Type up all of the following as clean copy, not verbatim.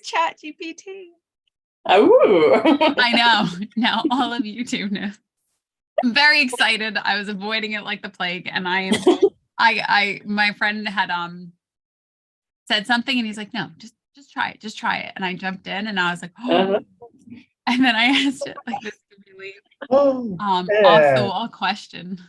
Chat GPT. Oh, I know. Now all of YouTube knows. I'm very excited. I was avoiding it like the plague, and my friend had said something, and he's like, "No, just try it, And I jumped in, and I was like, "Oh!" And then I asked it like this really off the wall question.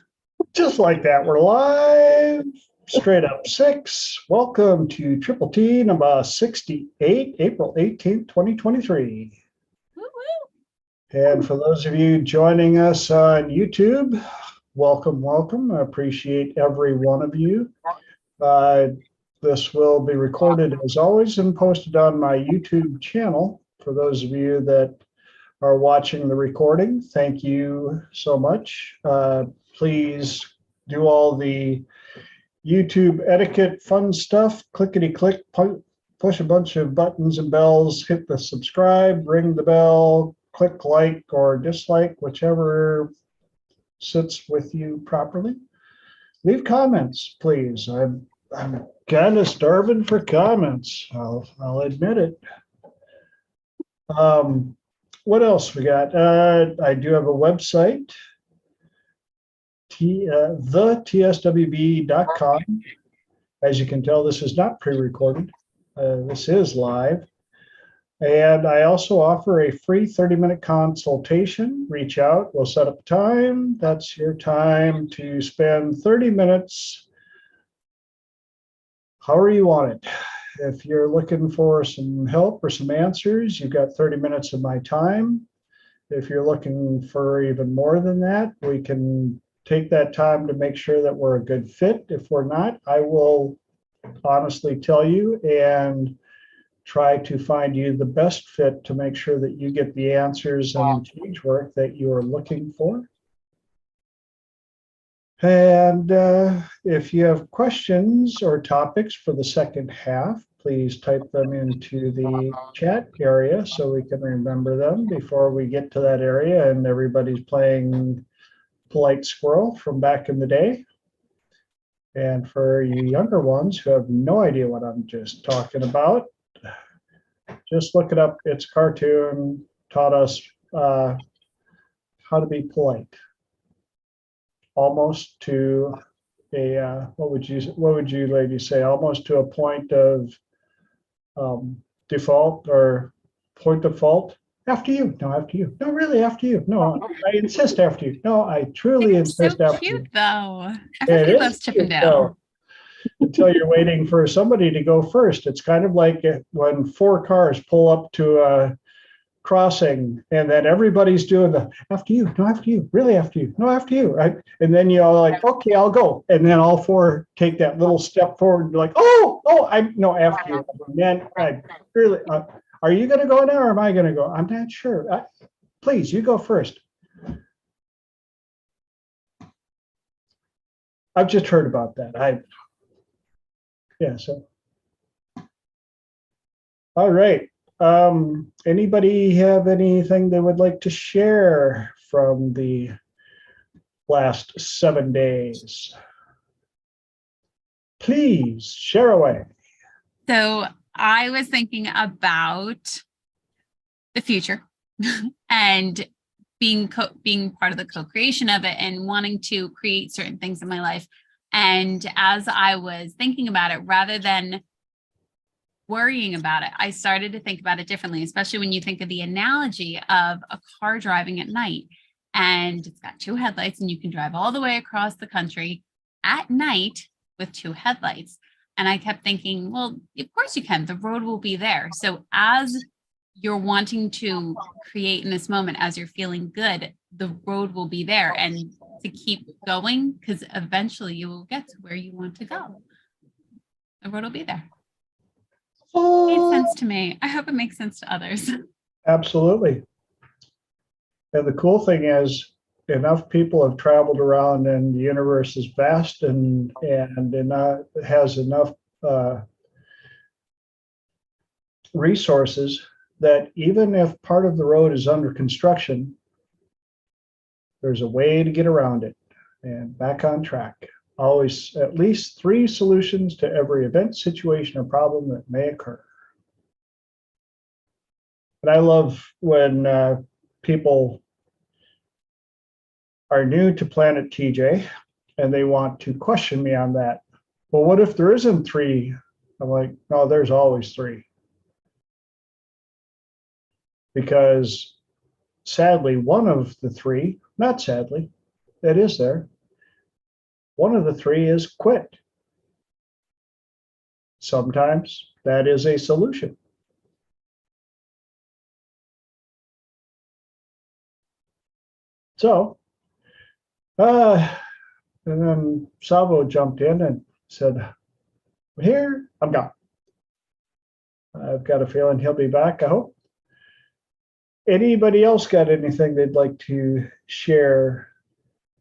Just like that, we're live. Straight up 6. Welcome to Triple T number 68, April 18th, 2023. Woo-woo. And for those of you joining us on YouTube, welcome. I appreciate every one of you. This will be recorded as always and posted on my YouTube channel. For those of you that are watching the recording, thank you so much. Please do all the YouTube etiquette fun stuff. Clickety-click, push a bunch of buttons and bells, hit the subscribe, ring the bell, click like or dislike, whichever sits with you properly. Leave comments, please. I'm kind of starving for comments. I'll admit it. What else we got? I do have a website, theTSWB.com. As you can tell, this is not pre-recorded. This is live. And I also offer a free 30-minute consultation. Reach out. We'll set up a time. That's your time to spend 30 minutes however you want it. If you're looking for some help or some answers, you've got 30 minutes of my time. If you're looking for even more than that, we can take that time to make sure that we're a good fit. If we're not, I will honestly tell you and try to find you the best fit to make sure that you get the answers and change work that you are looking for. And if you have questions or topics for the second half, please type them into the chat area so we can remember them before we get to that area and everybody's playing polite squirrel from back in the day. And for you younger ones who have no idea what I'm just talking about, just look it up. It's a cartoon, taught us how to be polite. Almost to a what would you ladies say? Almost to a point of default or point of fault. After you. No, after you. No, really, after you. No, I insist after you. No, I truly insist so after cute, you. Though. Everybody loves Chippendale. Until you're waiting for somebody to go first. It's kind of like when 4 cars pull up to a crossing and then everybody's doing the after you, no, after you, really after you, no, after you, right? And then you're like, okay, I'll go. And then all 4 take that little step forward and be like, I'm no, after you. And then I really, are you going to go now or am I going to go? I'm not sure. Please, you go first. I've just heard about that. So. All right. Anybody have anything they would like to share from the last 7 days? Please share away. So I was thinking about the future and being part of the co-creation of it and wanting to create certain things in my life. And as I was thinking about it, rather than worrying about it, I started to think about it differently, especially when you think of the analogy of a car driving at night and it's got 2 headlights and you can drive all the way across the country at night with 2 headlights. And I kept thinking, well, of course you can. The road will be there. So as you're wanting to create in this moment, as you're feeling good, the road will be there and to keep going because eventually you will get to where you want to go. The road will be there. It made sense to me. I hope it makes sense to others. Absolutely. And the cool thing is enough people have traveled around and the universe is vast and has enough resources that even if part of the road is under construction, there's a way to get around it and back on track. Always at least 3 solutions to every event, situation, or problem that may occur. And I love when people are new to Planet TJ and they want to question me on that. Well, what if there isn't three? I'm like, no, there's always three. Because sadly, one of the three, not sadly, it is there. One of the three is quit. Sometimes that is a solution. So, and then Savo jumped in and said, here, I'm gone. I've got a feeling he'll be back, I hope. Anybody else got anything they'd like to share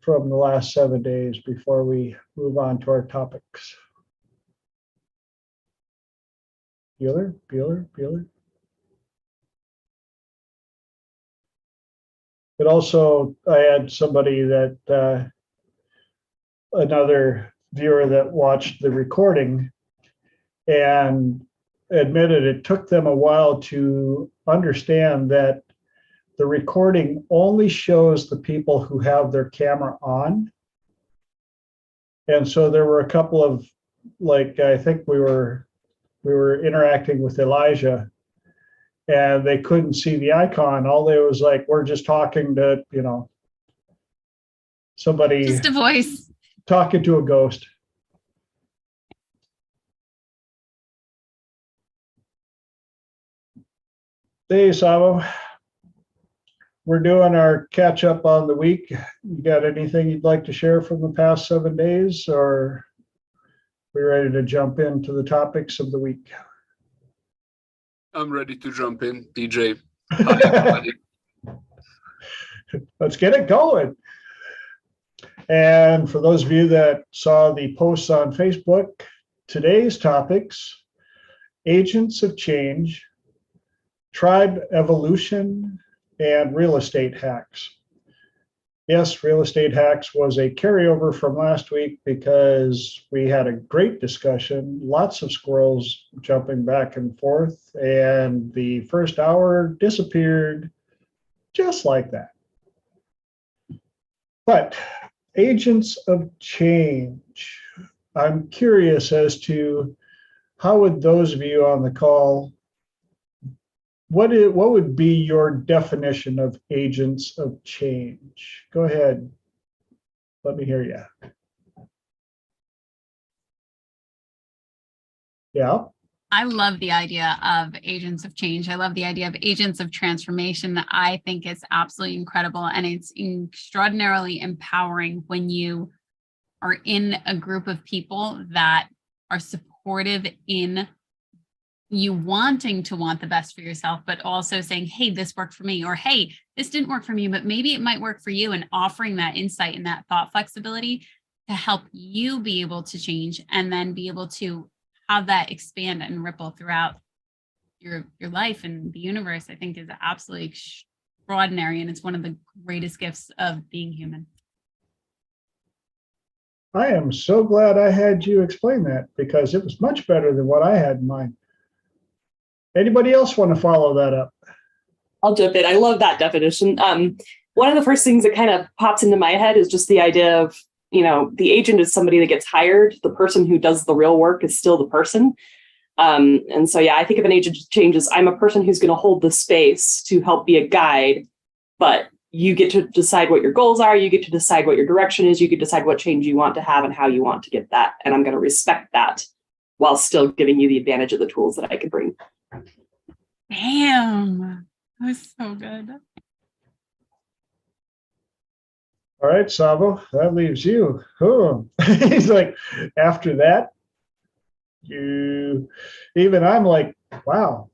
from the last 7 days before we move on to our topics? Bueller. But also, I had somebody that, another viewer that watched the recording and admitted it took them a while to understand that the recording only shows the people who have their camera on. And so there were a couple of, like, I think we were interacting with Elijah and they couldn't see the icon. All they was like, we're just talking to, somebody, Just a voice. talking to a ghost. Hey, Savo. We're doing our catch up on the week. You got anything you'd like to share from the past 7 days, or are we ready to jump into the topics of the week? I'm ready to jump in, DJ. Hi, everybody. Let's get it going. And for those of you that saw the posts on Facebook, today's topics: agents of change, tribe evolution, and real estate hacks. Yes, real estate hacks was a carryover from last week because we had a great discussion, lots of squirrels jumping back and forth, and the first hour disappeared just like that. But agents of change, I'm curious as to how would those of you on the call, what would be your definition of agents of change? Go ahead. Let me hear you. Yeah. I love the idea of agents of change. I love the idea of agents of transformation. I think it's absolutely incredible. And it's extraordinarily empowering when you are in a group of people that are supportive in you wanting to want the best for yourself, but also saying, hey, this worked for me, or hey, this didn't work for me, but maybe it might work for you, and offering that insight and that thought flexibility to help you be able to change and then be able to have that expand and ripple throughout your life and the universe, I think is absolutely extraordinary. And it's one of the greatest gifts of being human. I am so glad I had you explain that, because it was much better than what I had in mind. Anybody else want to follow that up? I'll jump in. I love that definition. One of the first things that kind of pops into my head is just the idea of, the agent is somebody that gets hired. The person who does the real work is still the person. And so, I think of an agent of change as I'm a person who's going to hold the space to help be a guide, but you get to decide what your goals are. You get to decide what your direction is. You can decide what change you want to have and how you want to get that. And I'm going to respect that while still giving you the advantage of the tools that I can bring. Damn, that was so good. All right, Savo, that leaves you. Oh, he's like, after that, I'm like, wow.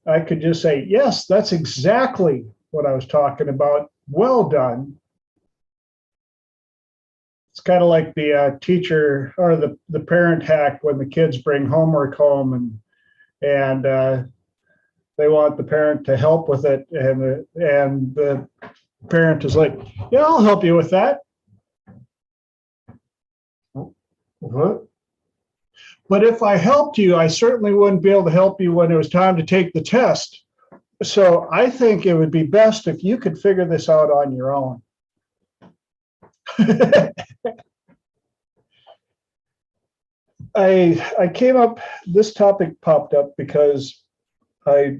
I could just say, yes, that's exactly what I was talking about. Well done. It's kind of like the teacher or the parent hack when the kids bring homework home and they want the parent to help with it, and the parent is like, yeah, I'll help you with that. What? But if I helped you, I certainly wouldn't be able to help you when it was time to take the test. So I think it would be best if you could figure this out on your own. I came up, this topic popped up because I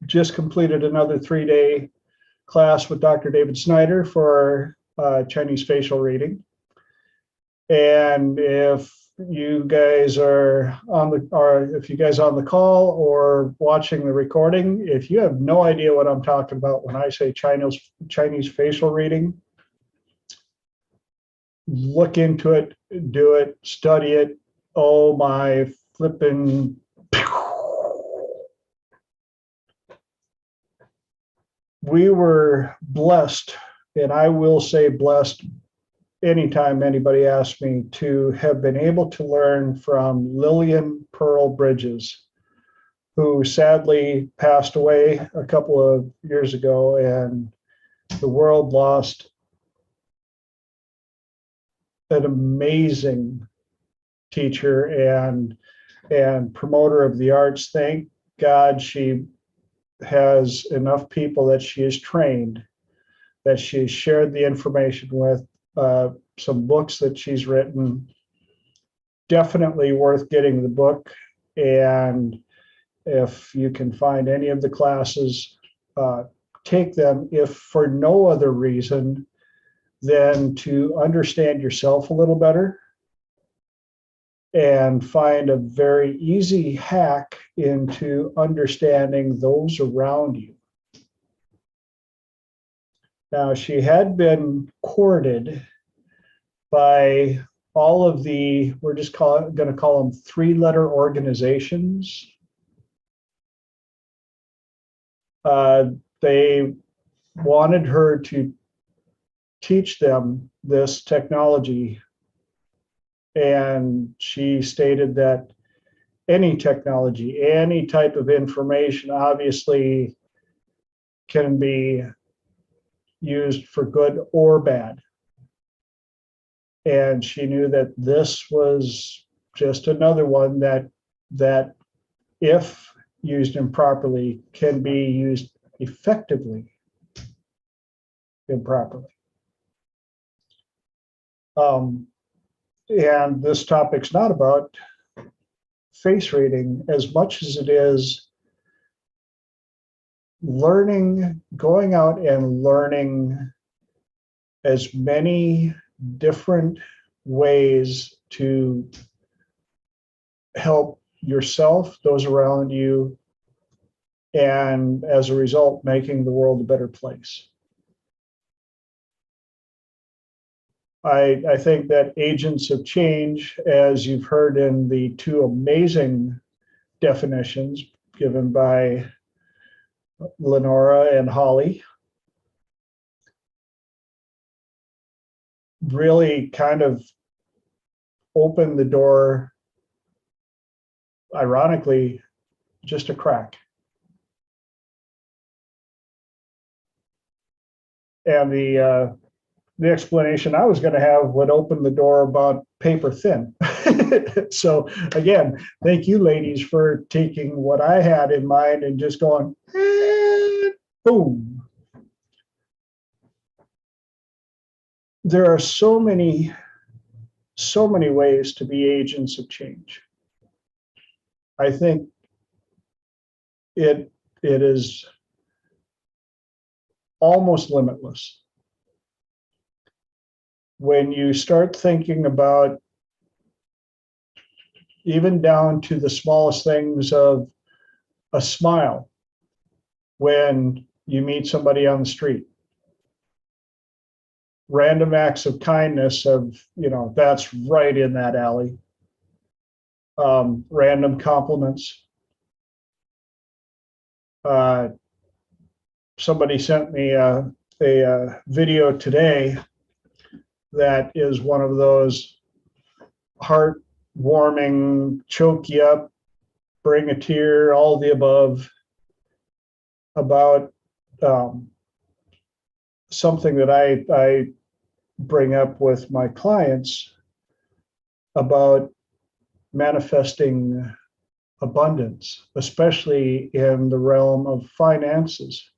just completed another 3-day class with Dr. David Snyder for Chinese facial reading. And if you guys are on the, or if you guys are on the call or watching the recording, if you have no idea what I'm talking about when I say Chinese facial reading, look into it, do it, study it. Oh my flipping. We were blessed, and I will say blessed anytime anybody asks me, to have been able to learn from Lillian Pearl Bridges, who sadly passed away a couple of years ago, and the world lost an amazing teacher and promoter of the arts. Thank God she has enough people that she has trained, that she's shared the information with, some books that she's written. Definitely worth getting the book. And if you can find any of the classes, take them, if for no other reason than to understand yourself a little better and find a very easy hack into understanding those around you. Now, she had been courted by all of the, we're just going to call them 3-letter organizations. They wanted her to teach them this technology. And she stated that any technology, any type of information, obviously can be used for good or bad. And she knew that this was just another one that if used improperly can be used effectively improperly. And this topic's not about face reading as much as it is learning, going out and learning as many different ways to help yourself, those around you, and as a result, making the world a better place. I think that agents of change, as you've heard in the 2 amazing definitions given by Lenora and Holly, really kind of opened the door, ironically, just a crack. And the explanation I was going to have would open the door about paper thin. So again, thank you ladies for taking what I had in mind and just going, boom. There are so many ways to be agents of change. I think it is almost limitless. When you start thinking about even down to the smallest things of a smile when you meet somebody on the street, random acts of kindness of, that's right in that alley. Random compliments. Somebody sent me a video today that is one of those heartwarming, choke you up, bring a tear, all the above, about something that I bring up with my clients about manifesting abundance, especially in the realm of finances.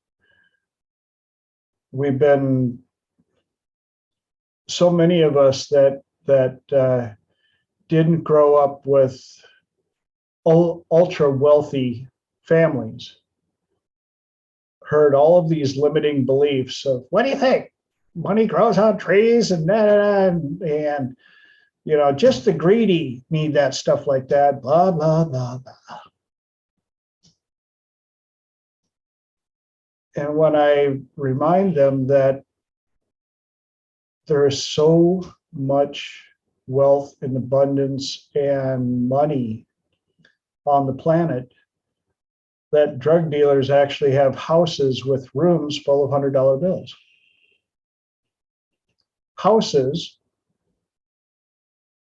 We've been, so many of us that didn't grow up with ultra wealthy families, heard all of these limiting beliefs of, what do you think? Money grows on trees and and you know, just the greedy need that stuff like that, blah, blah, blah, blah. And when I remind them that there is so much wealth and abundance and money on the planet, that drug dealers actually have houses with rooms full of $100 bills. Houses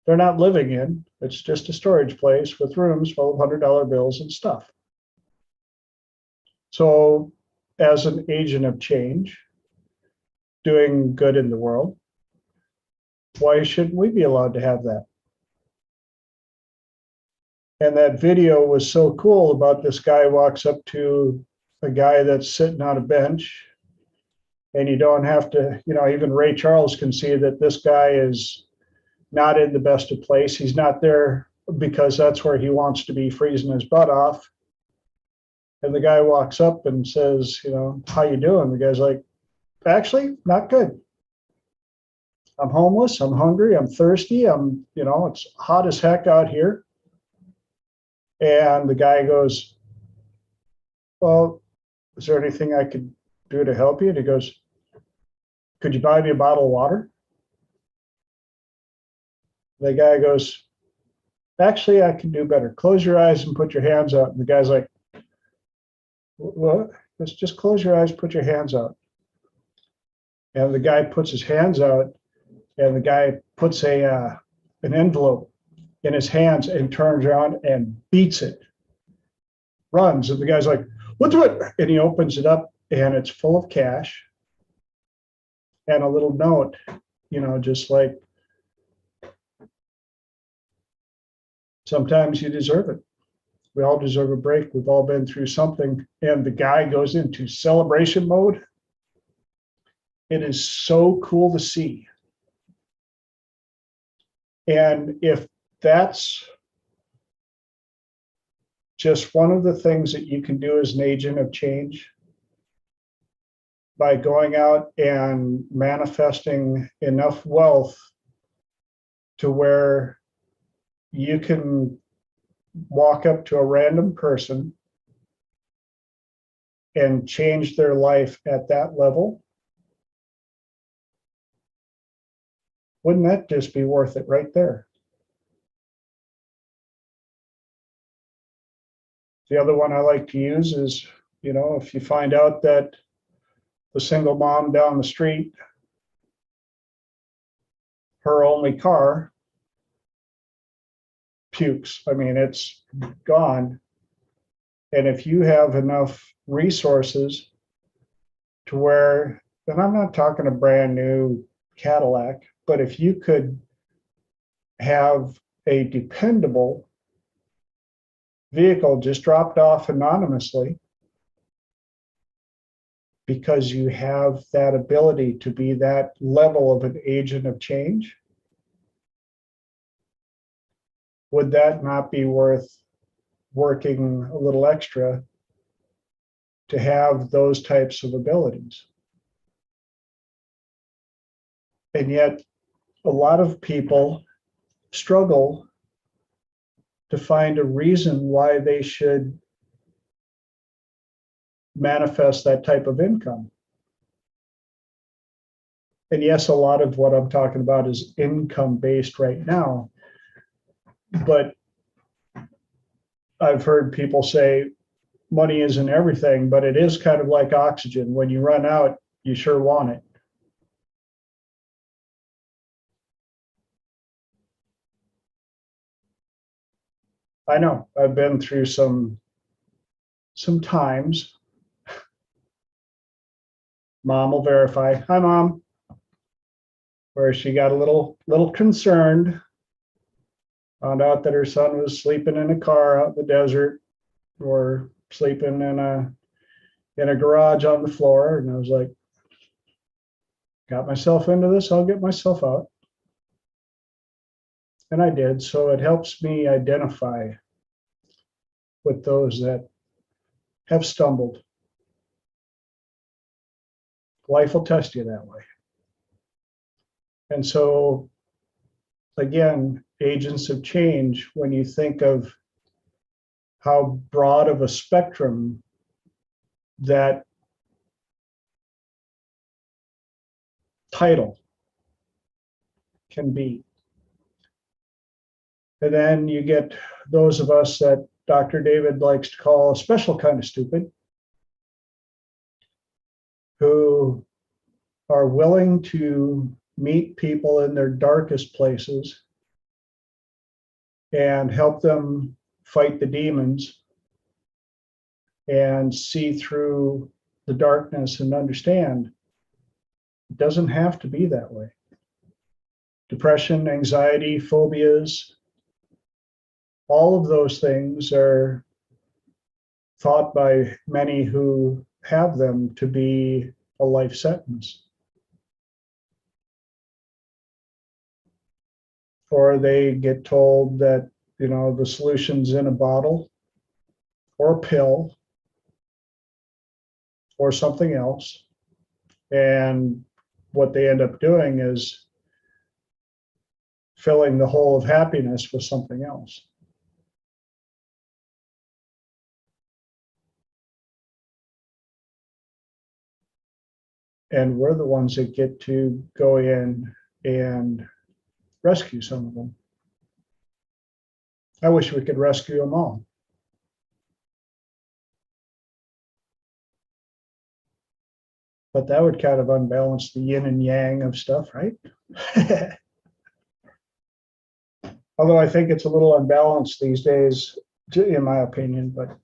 they're not living in, it's just a storage place with rooms full of $100 bills and stuff. So as an agent of change, doing good in the world, why shouldn't we be allowed to have that? And that video was so cool about this guy walks up to a guy that's sitting on a bench, and you don't have to, you know, even Ray Charles can see that this guy is not in the best of place. He's not there because that's where he wants to be, freezing his butt off. And the guy walks up and says, you know, how you doing? The guy's like, actually, not good. I'm homeless, I'm hungry, I'm thirsty, you know, it's hot as heck out here. And the guy goes, well, is there anything I could do to help you? And he goes, could you buy me a bottle of water? The guy goes, actually, I can do better. Close your eyes and put your hands out. And the guy's like, what? Let's just close your eyes, put your hands out. And the guy puts his hands out, and the guy puts an envelope in his hands and turns around and beats it, runs. And the guy's like, what's it? And he opens it up, and it's full of cash and a little note, you know, just like, sometimes you deserve it. We all deserve a break. We've all been through something. And the guy goes into celebration mode. It is so cool to see. And if that's just one of the things that you can do as an agent of change, by going out and manifesting enough wealth to where you can walk up to a random person and change their life at that level, wouldn't that just be worth it right there? The other one I like to use is, you know, if you find out that the single mom down the street, her only car pukes. I mean, it's gone. And if you have enough resources to where, and I'm not talking a brand new Cadillac, but if you could have a dependable vehicle just dropped off anonymously, because you have that ability to be that level of an agent of change, would that not be worth working a little extra to have those types of abilities? And yet, a lot of people struggle to find a reason why they should manifest that type of income. And yes, a lot of what I'm talking about is income-based right now. But I've heard people say money isn't everything, but it is kind of like oxygen. When you run out, you sure want it. I know I've been through some times. Mom will verify. Hi, Mom. Where she got a little concerned Found out that her son was sleeping in a car out in the desert or sleeping in a garage on the floor. And I was like, got myself into this, I'll get myself out. And I did. So it helps me identify with those that have stumbled. Life will test you that way. And so, again, agents of change, when you think of how broad of a spectrum that title can be. And then you get those of us that Dr. David likes to call a special kind of stupid, who are willing to meet people in their darkest places and help them fight the demons and see through the darkness and understand it doesn't have to be that way. Depression, anxiety, phobias, all of those things are thought by many who have them to be a life sentence. Or they get told that, the solution's in a bottle or a pill or something else. And what they end up doing is filling the hole of happiness with something else. And we're the ones that get to go in and rescue some of them. I wish we could rescue them all. But that would kind of unbalance the yin and yang of stuff, right? Although I think it's a little unbalanced these days, in my opinion, but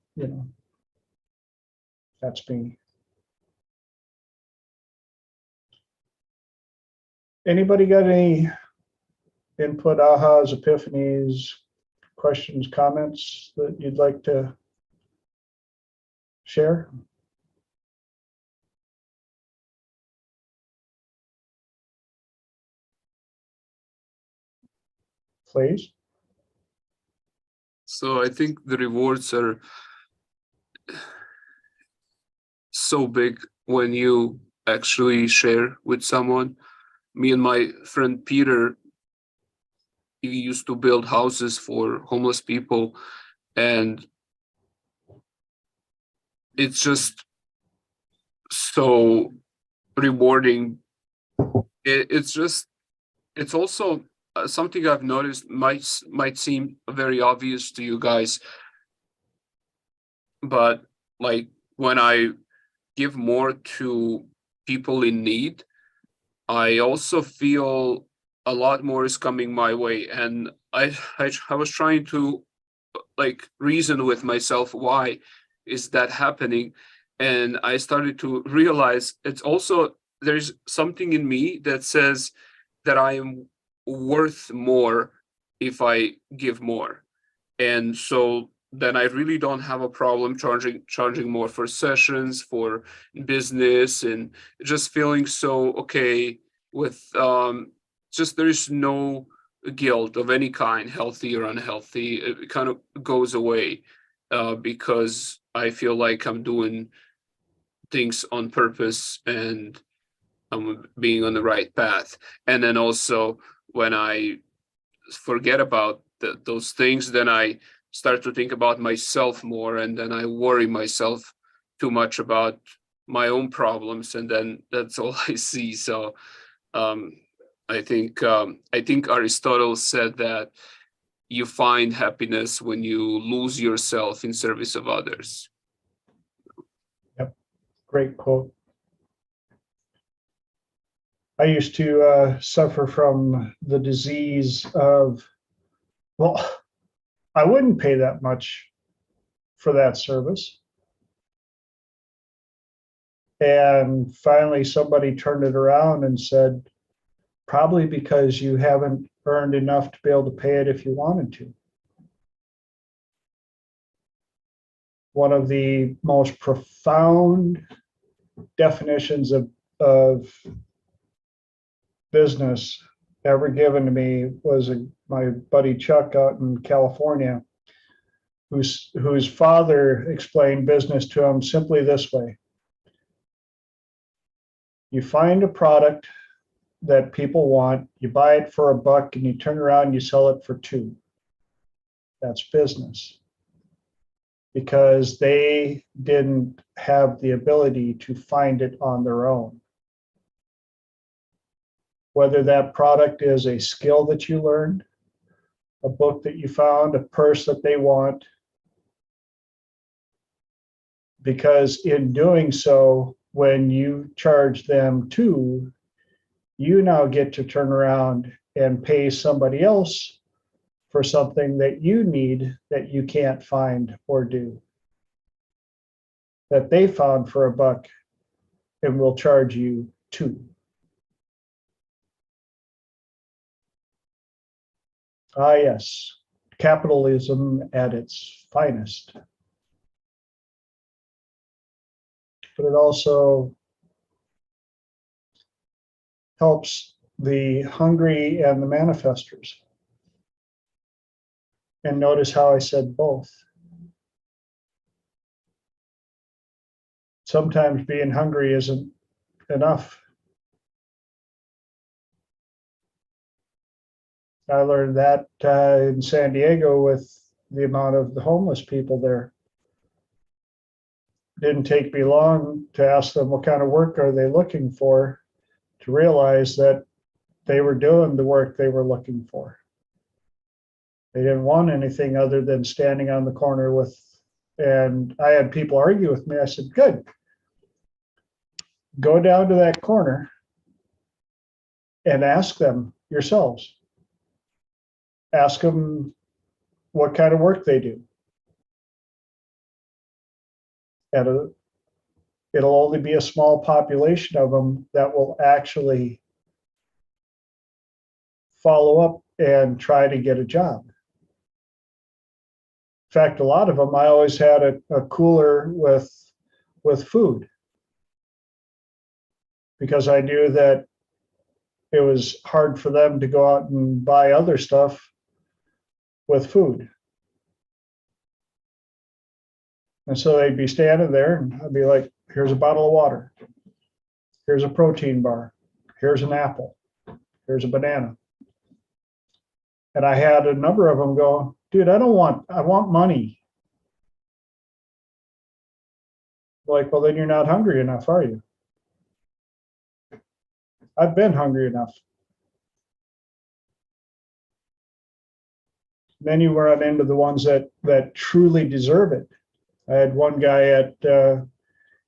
that's me. Anybody got any input, ahas, epiphanies, questions, comments that you'd like to share? Please. So I think the rewards are so big when you actually share with someone. Me and my friend Peter, he used to build houses for homeless people, and it's just so rewarding. It's also something I've noticed might seem very obvious to you guys, but like when I give more to people in need, I also feel a lot more is coming my way. And I was trying to reason with myself, why is that happening? And I started to realize it's also, there's something in me that says that I am worth more if I give more. And so then I really don't have a problem charging more for sessions, for business, and just feeling so okay with just there's no guilt of any kind, healthy or unhealthy. It kind of goes away because I feel like I'm doing things on purpose and I'm being on the right path. And then also when I forget about those things, then I start to think about myself more, and then I worry myself too much about my own problems, and then that's all I see. So I think Aristotle said that you find happiness when you lose yourself in service of others. Yep, great quote. I used to suffer from the disease of, well, I wouldn't pay that much for that service. And finally, somebody turned it around and said, probably because you haven't earned enough to be able to pay it if you wanted to. One of the most profound definitions of business ever given to me was my buddy Chuck out in California, whose father explained business to him simply this way. You find a product that people want, you buy it for $1, and you turn around and you sell it for $2. That's business. Because they didn't have the ability to find it on their own. Whether that product is a skill that you learned, a book that you found, a purse that they want, because in doing so, when you charge them $2, you now get to turn around and pay somebody else for something that you need that you can't find or do, that they found for $1 and will charge you $2. Ah, yes, capitalism at its finest. But it also helps the hungry and the manifestors. And notice how I said both. Sometimes being hungry isn't enough. I learned that in San Diego with the amount of the homeless people there. Didn't take me long to ask them what kind of work are they looking for, to realize that they were doing the work they were looking for. They didn't want anything other than standing on the corner with, and I had people argue with me. I said, good, go down to that corner and ask them yourselves. Ask them what kind of work they do. And it'll only be a small population of them that will actually follow up and try to get a job. In fact, a lot of them, I always had a cooler with food, because I knew that it was hard for them to go out and buy other stuff with food. And so they'd be standing there and I'd be like, here's a bottle of water. Here's a protein bar. Here's an apple. Here's a banana. And I had a number of them go, dude, I want money. Like, well, then you're not hungry enough, are you? I've been hungry enough. Then you run into the ones that truly deserve it. I had one guy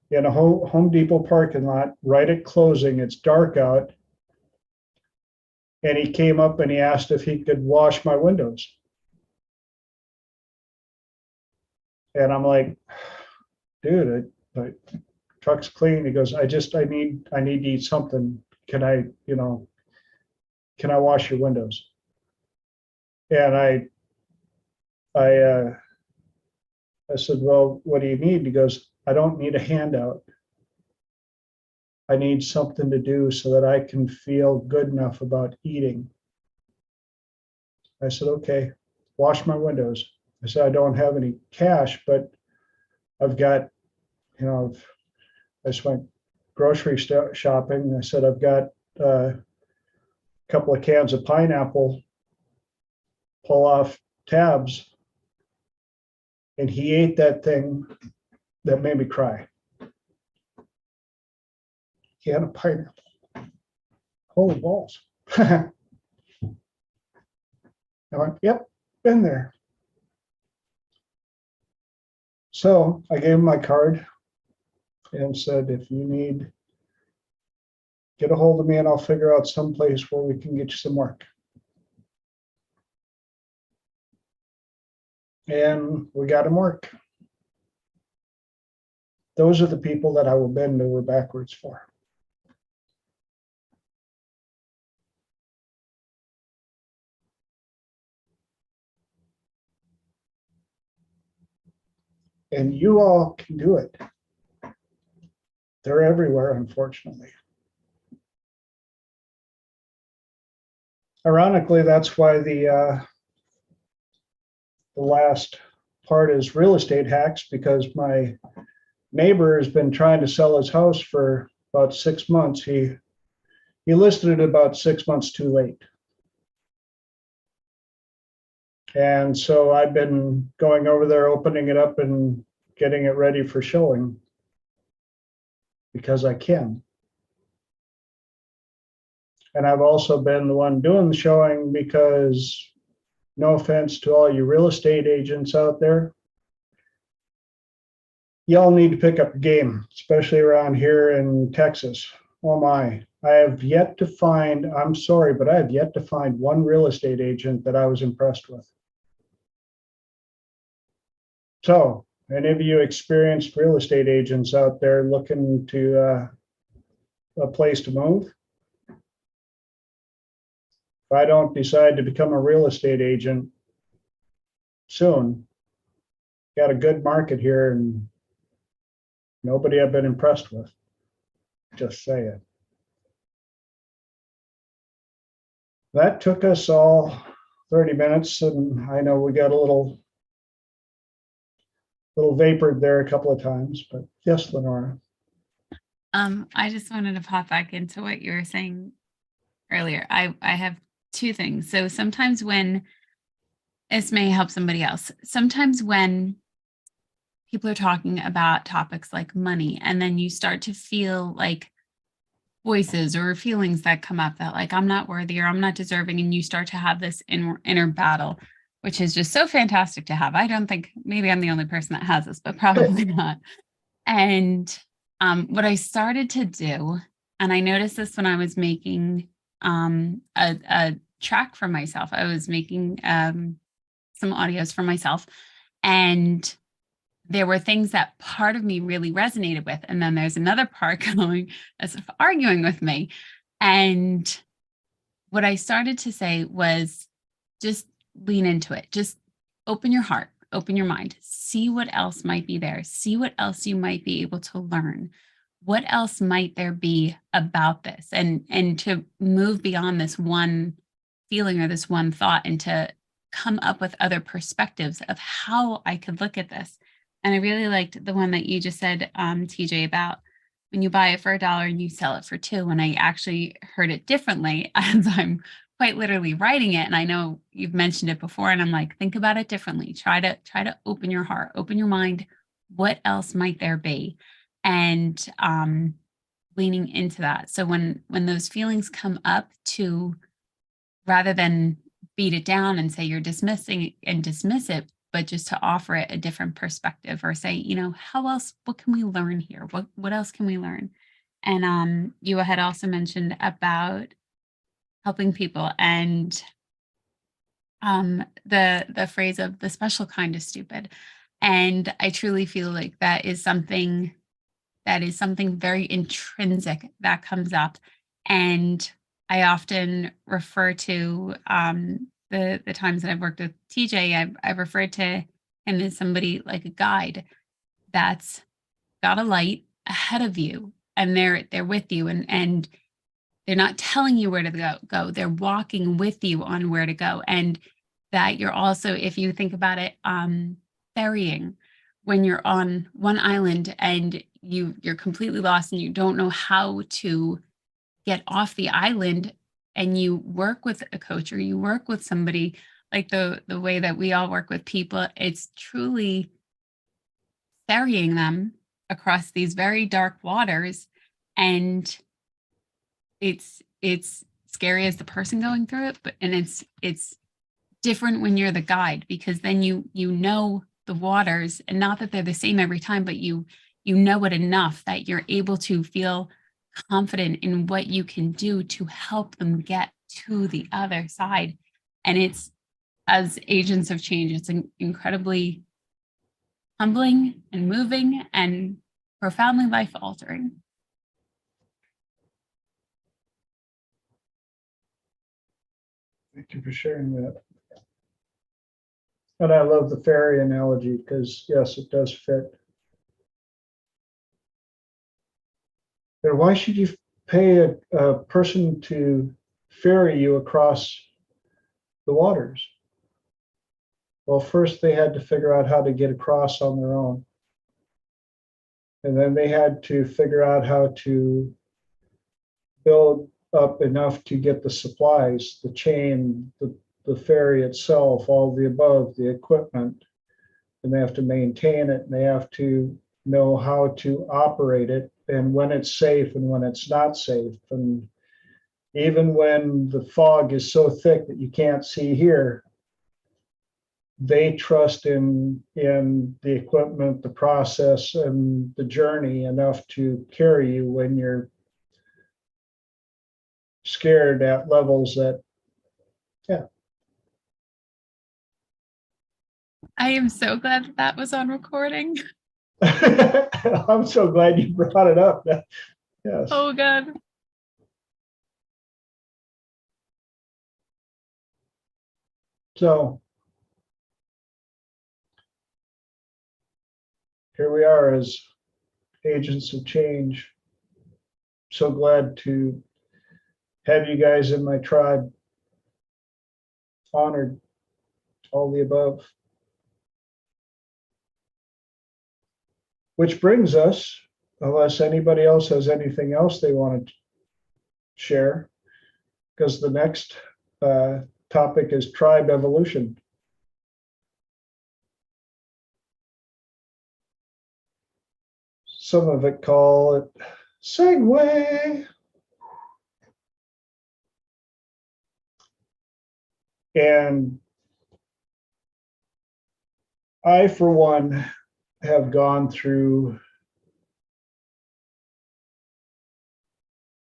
in a Home Depot parking lot, right at closing. It's dark out. And he came up and he asked if he could wash my windows. And I'm like, dude, the truck's clean. He goes, I need to eat something. Can I wash your windows? And I said, well, what do you need? He goes, I don't need a handout. I need something to do so that I can feel good enough about eating. I said, okay, wash my windows. I said, I don't have any cash, but I've got, I just went grocery shopping. I said, I've got a couple of cans of pineapple, pull off tabs. And he ate that thing that made me cry. He had a pineapple. Holy balls. I went, yep, been there. So I gave him my card and said, if you need, get a hold of me and I'll figure out some place where we can get you some work. And we got him work. Those are the people that I will bend over backwards for. And you all can do it. They're everywhere, unfortunately. Ironically, that's why the last part is real estate hacks, because my neighbor has been trying to sell his house for about 6 months. He listed it about 6 months too late. And so I've been going over there, opening it up and getting it ready for showing because I can. And I've also been the one doing the showing because, no offense to all you real estate agents out there, y'all need to pick up your game, especially around here in Texas. Oh my, I have yet to find, I'm sorry, but I have yet to find one real estate agent that I was impressed with. So, any of you experienced real estate agents out there looking to a place to move? If I don't decide to become a real estate agent soon, got a good market here and nobody I've been impressed with. Just say it. That took us all 30 minutes, and I know we got a little vapored there a couple of times, but yes, Lenora. I just wanted to pop back into what you were saying earlier. I have two things. So sometimes when this may help somebody else, sometimes when people are talking about topics like money, and then you start to feel like voices or feelings that come up that like, I'm not worthy or I'm not deserving. And you start to have this inner battle, which is just so fantastic to have. I don't think, maybe I'm the only person that has this, but probably not. And what I started to do, and I noticed this when I was making a track for myself, I was making some audios for myself, and there were things that part of me really resonated with. And then there's another part going as if arguing with me. And what I started to say was just lean into it. Just open your heart, open your mind, see what else might be there. See what else you might be able to learn. What else might there be about this? And to move beyond this one feeling or this one thought and to come up with other perspectives of how I could look at this. And I really liked the one that you just said, TJ, about when you buy it for $1 and you sell it for $2. And I actually heard it differently as I'm quite literally writing it. And I know you've mentioned it before, and I'm like, think about it differently. Try to open your heart, open your mind. What else might there be? And leaning into that. So when those feelings come up, to rather than beat it down and say you're dismissing and dismiss it, but just to offer it a different perspective, or say, how else, what can we learn here? What else can we learn? And you had also mentioned about helping people, and the phrase of the special kind of stupid. And I truly feel like that is something very intrinsic that comes up. And I often refer to the times that I've worked with TJ, I've referred to him as somebody like a guide that's got a light ahead of you, and they're with you, and they're not telling you where to go. They're walking with you on where to go. And that you're also, if you think about it, ferrying, when you're on one island and you're completely lost and you don't know how to get off the island, and you work with a coach or you work with somebody, like the way that we all work with people, it's truly ferrying them across these very dark waters. And it's scary as the person going through it, and it's different when you're the guide, because then you know the waters, and not that they're the same every time, but you know it enough that you're able to feel confident in what you can do to help them get to the other side. And it's, as agents of change, it's incredibly humbling and moving and profoundly life altering. Thank you for sharing that. And I love the fairy analogy because, yes, it does fit. And why should you pay a person to ferry you across the waters? Well, first they had to figure out how to get across on their own. And then they had to figure out how to build up enough to get the supplies, the chain, the ferry itself, all the above, the equipment. And they have to maintain it, and they have to know how to operate it and when it's safe and when it's not safe. And even when the fog is so thick that you can't see here, they trust in the equipment, the process, and the journey enough to carry you when you're scared at levels that, yeah. I am so glad that that was on recording. I'm so glad you brought it up. Yes. Oh God. So here we are as agents of change. So glad to have you guys in my tribe. Honored, all the above. Which brings us, unless anybody else has anything else they want to share, because the next topic is tribe evolution. Some of it call it segue. And I, for one, have gone through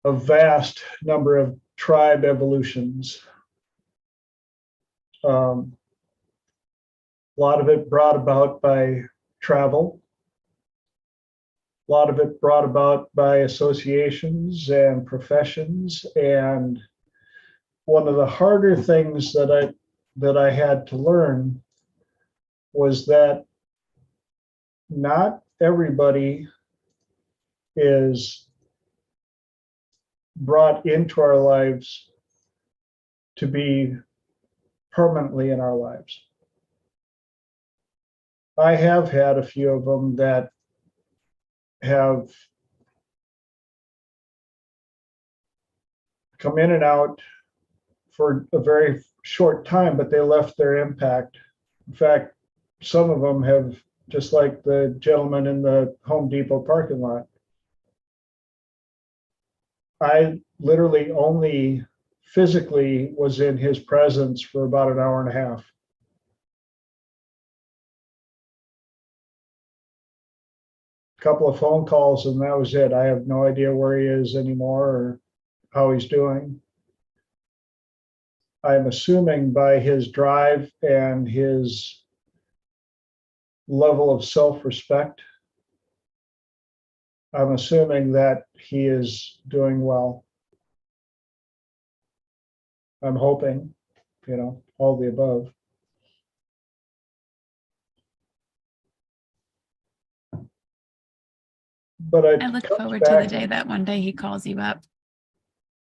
a vast number of tribe evolutions. A lot of it brought about by travel, a lot of it brought about by associations and professions. And one of the harder things that I had to learn was that not everybody is brought into our lives to be permanently in our lives. I have had a few of them that have come in and out for a very short time, but they left their impact. In fact, some of them have, just like the gentleman in the Home Depot parking lot. I literally only physically was in his presence for about an hour and a half. A couple of phone calls and that was it. I have no idea where he is anymore or how he's doing. I'm assuming by his drive and his level of self-respect, I'm assuming that he is doing well. I'm hoping, all the above. But I look forward to the day that one day he calls you up.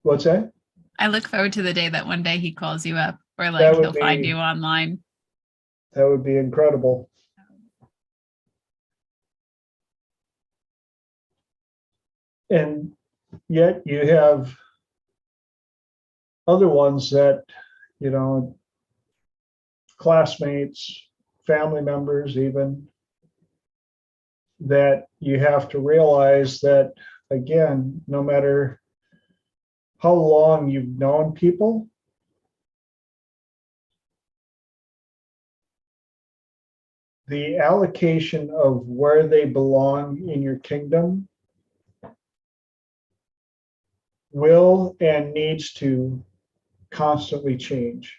What's that? I look forward to the day that one day he calls you up, or like he'll find you online. That would be incredible. And yet you have other ones that, classmates, family members even, that you have to realize that, again, no matter how long you've known people, the allocation of where they belong in your kingdom will and needs to constantly change.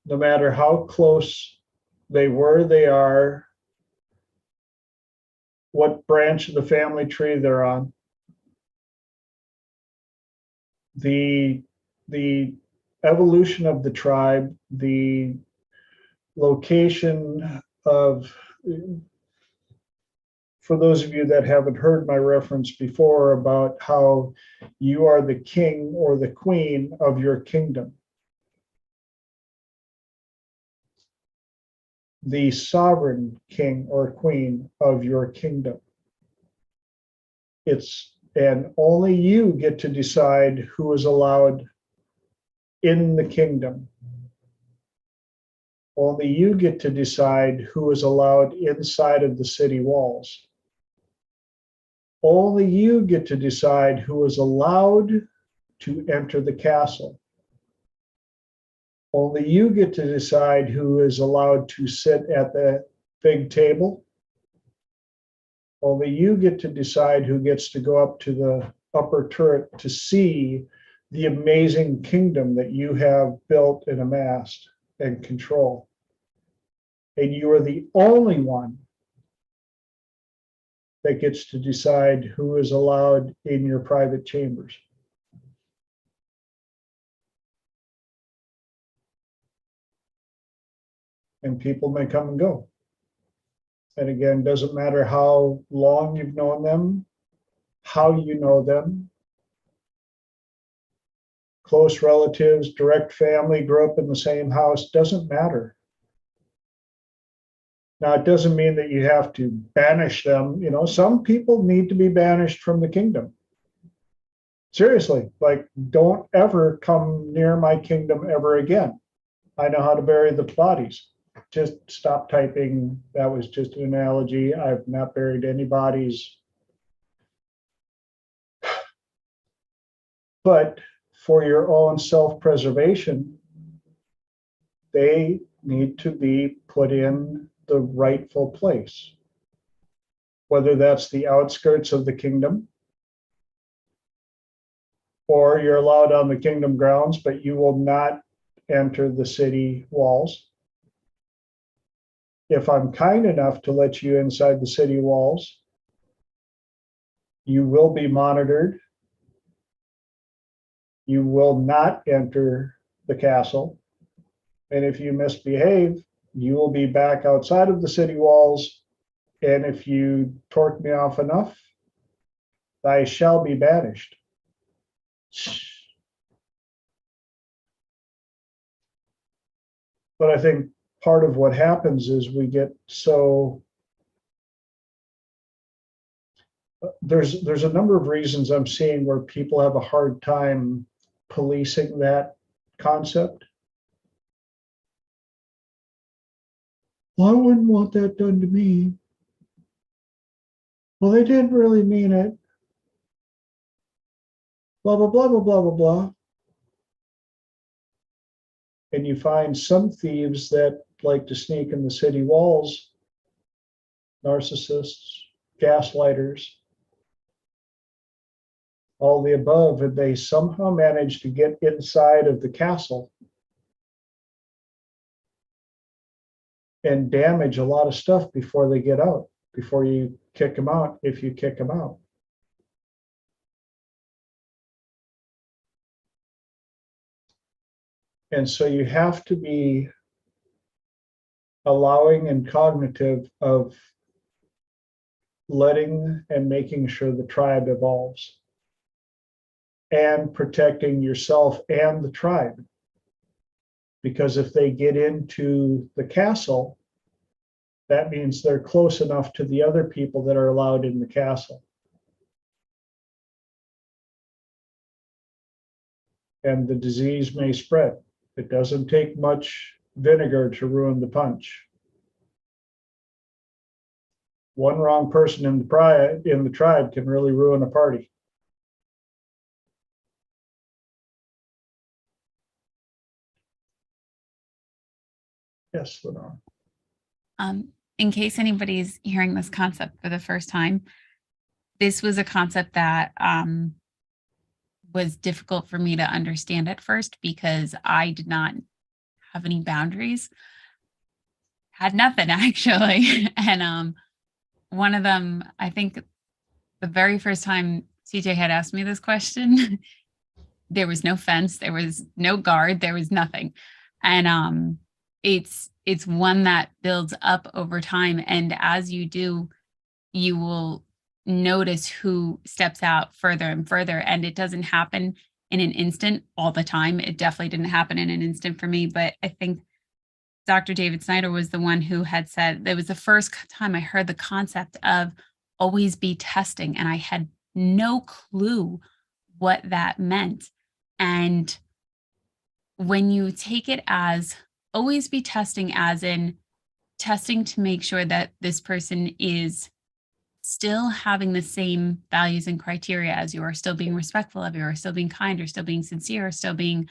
No matter how close they were, they are, what branch of the family tree they're on, the evolution of the tribe, the location of, for those of you that haven't heard my reference before about how you are the king or the queen of your kingdom. The sovereign king or queen of your kingdom. And only you get to decide who is allowed in the kingdom. Only you get to decide who is allowed inside of the city walls. Only you get to decide who is allowed to enter the castle. Only you get to decide who is allowed to sit at the big table. Only you get to decide who gets to go up to the upper turret to see the amazing kingdom that you have built and amassed and control. And you are the only one that gets to decide who is allowed in your private chambers. And people may come and go. And again, doesn't matter how long you've known them, how you know them, close relatives, direct family, grew up in the same house, doesn't matter. Now, it doesn't mean that you have to banish them. You know, some people need to be banished from the kingdom. Seriously, like, don't ever come near my kingdom ever again. I know how to bury the bodies. Just stop typing. That was just an analogy. I've not buried any bodies. But for your own self-preservation, they need to be put in the rightful place. Whether that's the outskirts of the kingdom, or you're allowed on the kingdom grounds, but you will not enter the city walls. If I'm kind enough to let you inside the city walls, you will be monitored. You will not enter the castle. And if you misbehave, you will be back outside of the city walls. And if you torque me off enough, I shall be banished. But I think part of what happens is we get so, there's a number of reasons I'm seeing where people have a hard time policing that concept. Well, I wouldn't want that done to me. Well, they didn't really mean it. Blah, blah, blah, blah, blah, blah, blah. And you find some thieves that like to sneak in the city walls, narcissists, gaslighters, all the above, and they somehow manage to get inside of the castle and damage a lot of stuff before they get out, before you kick them out, if you kick them out. And so you have to be allowing and cognitive of letting and making sure the tribe evolves and protecting yourself and the tribe. Because if they get into the castle, that means they're close enough to the other people that are allowed in the castle. And the disease may spread. It doesn't take much vinegar to ruin the punch. One wrong person in the tribe can really ruin a party. Yes, Lenore. In case anybody's hearing this concept for the first time, this was a concept that was difficult for me to understand at first because I did not have any boundaries. Had nothing actually. And one of them, I think the very first time CJ had asked me this question, there was no fence, there was no guard, there was nothing. And it's one that builds up over time. And as you do, you will notice who steps out further and further. And it doesn't happen in an instant all the time. It definitely didn't happen in an instant for me. But I think Dr. David Snyder was the one who had said, that was the first time I heard the concept of always be testing. And I had no clue what that meant. And when you take it as always be testing, as in testing to make sure that this person is still having the same values and criteria as you, are still being respectful of you, or still being kind, or still being sincere, or still being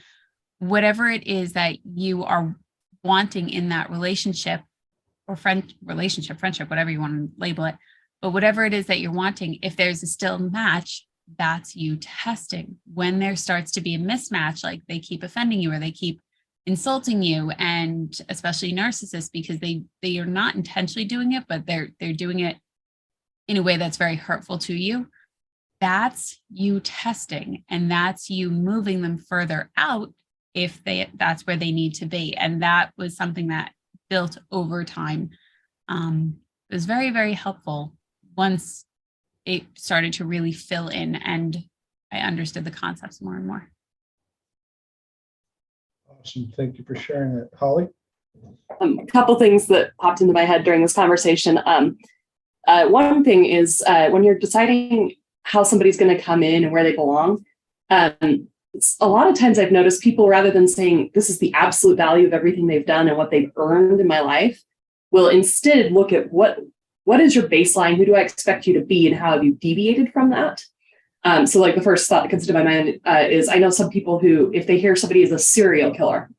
whatever it is that you are wanting in that relationship, or friendship, whatever you want to label it. But whatever it is that you're wanting, if there's a still match, that's you testing. When there starts to be a mismatch, like they keep offending you or they keep insulting you, and especially narcissists, because they are not intentionally doing it, but they're doing it in a way that's very hurtful to you, that's you testing, and that's you moving them further out if that's where they need to be. And that was something that built over time. It was very, very helpful once it started to really fill in and I understood the concepts more and more. Awesome. Thank you for sharing that. Holly? A couple things that popped into my head during this conversation. One thing is when you're deciding how somebody's going to come in and where they belong, a lot of times I've noticed people, rather than saying this is the absolute value of everything they've done and what they've earned in my life, will instead look at what is your baseline, who do I expect you to be, and how have you deviated from that? So like the first thought that comes to my mind is, I know some people who, if they hear somebody is a serial killer,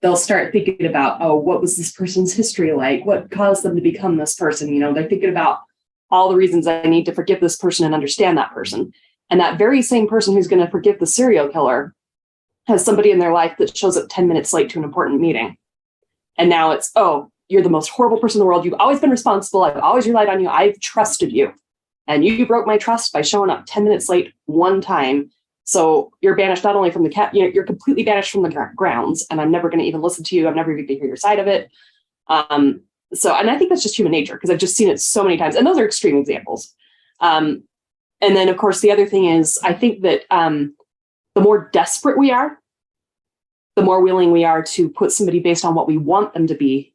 they'll start thinking about, oh, what was this person's history like? What caused them to become this person? You know, they're thinking about all the reasons I need to forgive this person and understand that person. And that very same person who's going to forgive the serial killer has somebody in their life that shows up 10 minutes late to an important meeting. And now it's, oh, you're the most horrible person in the world. You've always been responsible. I've always relied on you. I've trusted you. And you broke my trust by showing up 10 minutes late one time. So you're banished not only from the you're completely banished from the grounds, and I'm never going to even listen to you. I'm never going to hear your side of it. And I think that's just human nature, because I've just seen it so many times. And those are extreme examples. And then, of course, the other thing is, I think that the more desperate we are, the more willing we are to put somebody based on what we want them to be.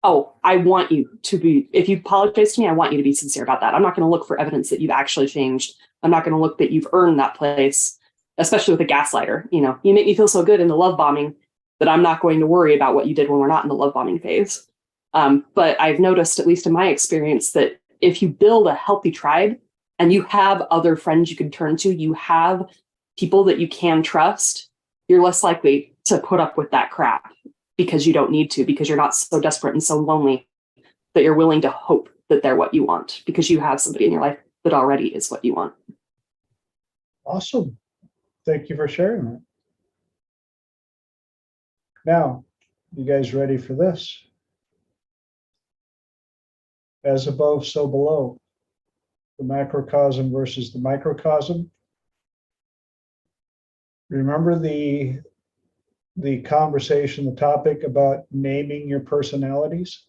Oh, I want you to be, if you apologize to me, I want you to be sincere about that. I'm not going to look for evidence that you've actually changed. I'm not going to look that you've earned that place, especially with a gaslighter. You know, you make me feel so good in the love bombing that I'm not going to worry about what you did when we're not in the love bombing phase. But I've noticed, at least in my experience, that if you build a healthy tribe and you have other friends you can turn to, you have people that you can trust, you're less likely to put up with that crap because you don't need to, because you're not so desperate and so lonely that you're willing to hope that they're what you want, because you have somebody in your life that already is what you want. Awesome. Thank you for sharing that. Now, you guys ready for this? As above, so below. The macrocosm versus the microcosm. Remember the conversation, the topic about naming your personalities?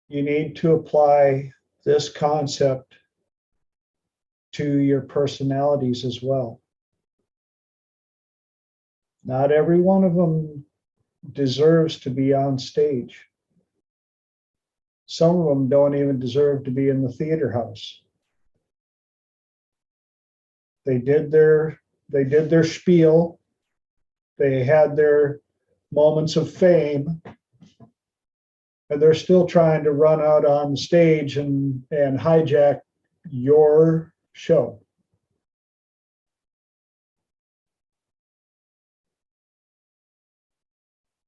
You need to apply this concept to your personalities as well. Not every one of them deserves to be on stage. Some of them don't even deserve to be in the theater house. They did their spiel. They had their moments of fame, and they're still trying to run out on the stage and hijack your show.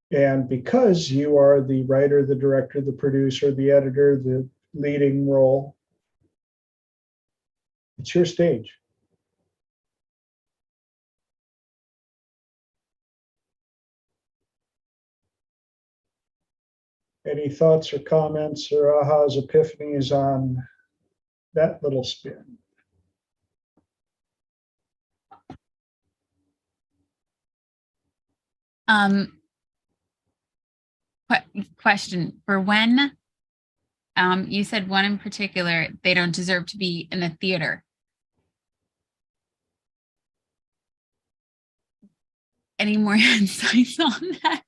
And because you are the writer, the director, the producer, the editor, the leading role, it's your stage. Any thoughts or comments or ahas, epiphanies on that little spin? Question for when you said one in particular, they don't deserve to be in a theater. Any more insights on that?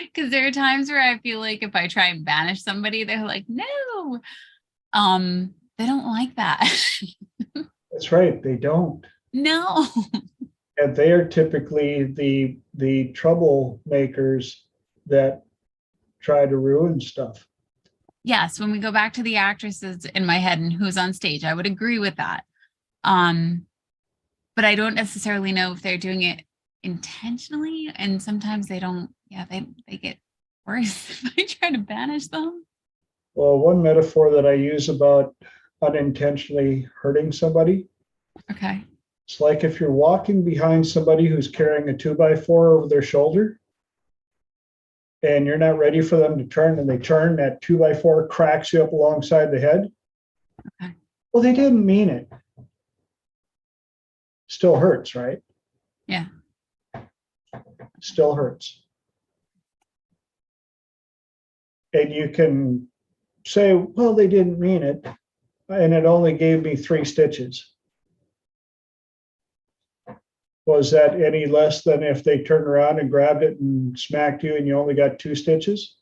Because there are times where I feel like if I try and banish somebody, they're like, no, they don't like that. That's right. They don't. No. And they are typically the troublemakers that try to ruin stuff. Yes, when we go back to the actresses in my head and who's on stage, I would agree with that. But I don't necessarily know if they're doing it intentionally, and sometimes they don't. Yeah, they get worse if I try to banish them. Well, one metaphor that I use about unintentionally hurting somebody, Okay. it's like if you're walking behind somebody who's carrying a 2x4 over their shoulder and you're not ready for them to turn, and they turn, that 2x4 cracks you up alongside the head. Okay. Well, they didn't mean it. Still hurts, right? Yeah. Still hurts. And you can say, well, they didn't mean it, and it only gave me 3 stitches. Was that any less than if they turned around and grabbed it and smacked you and you only got 2 stitches?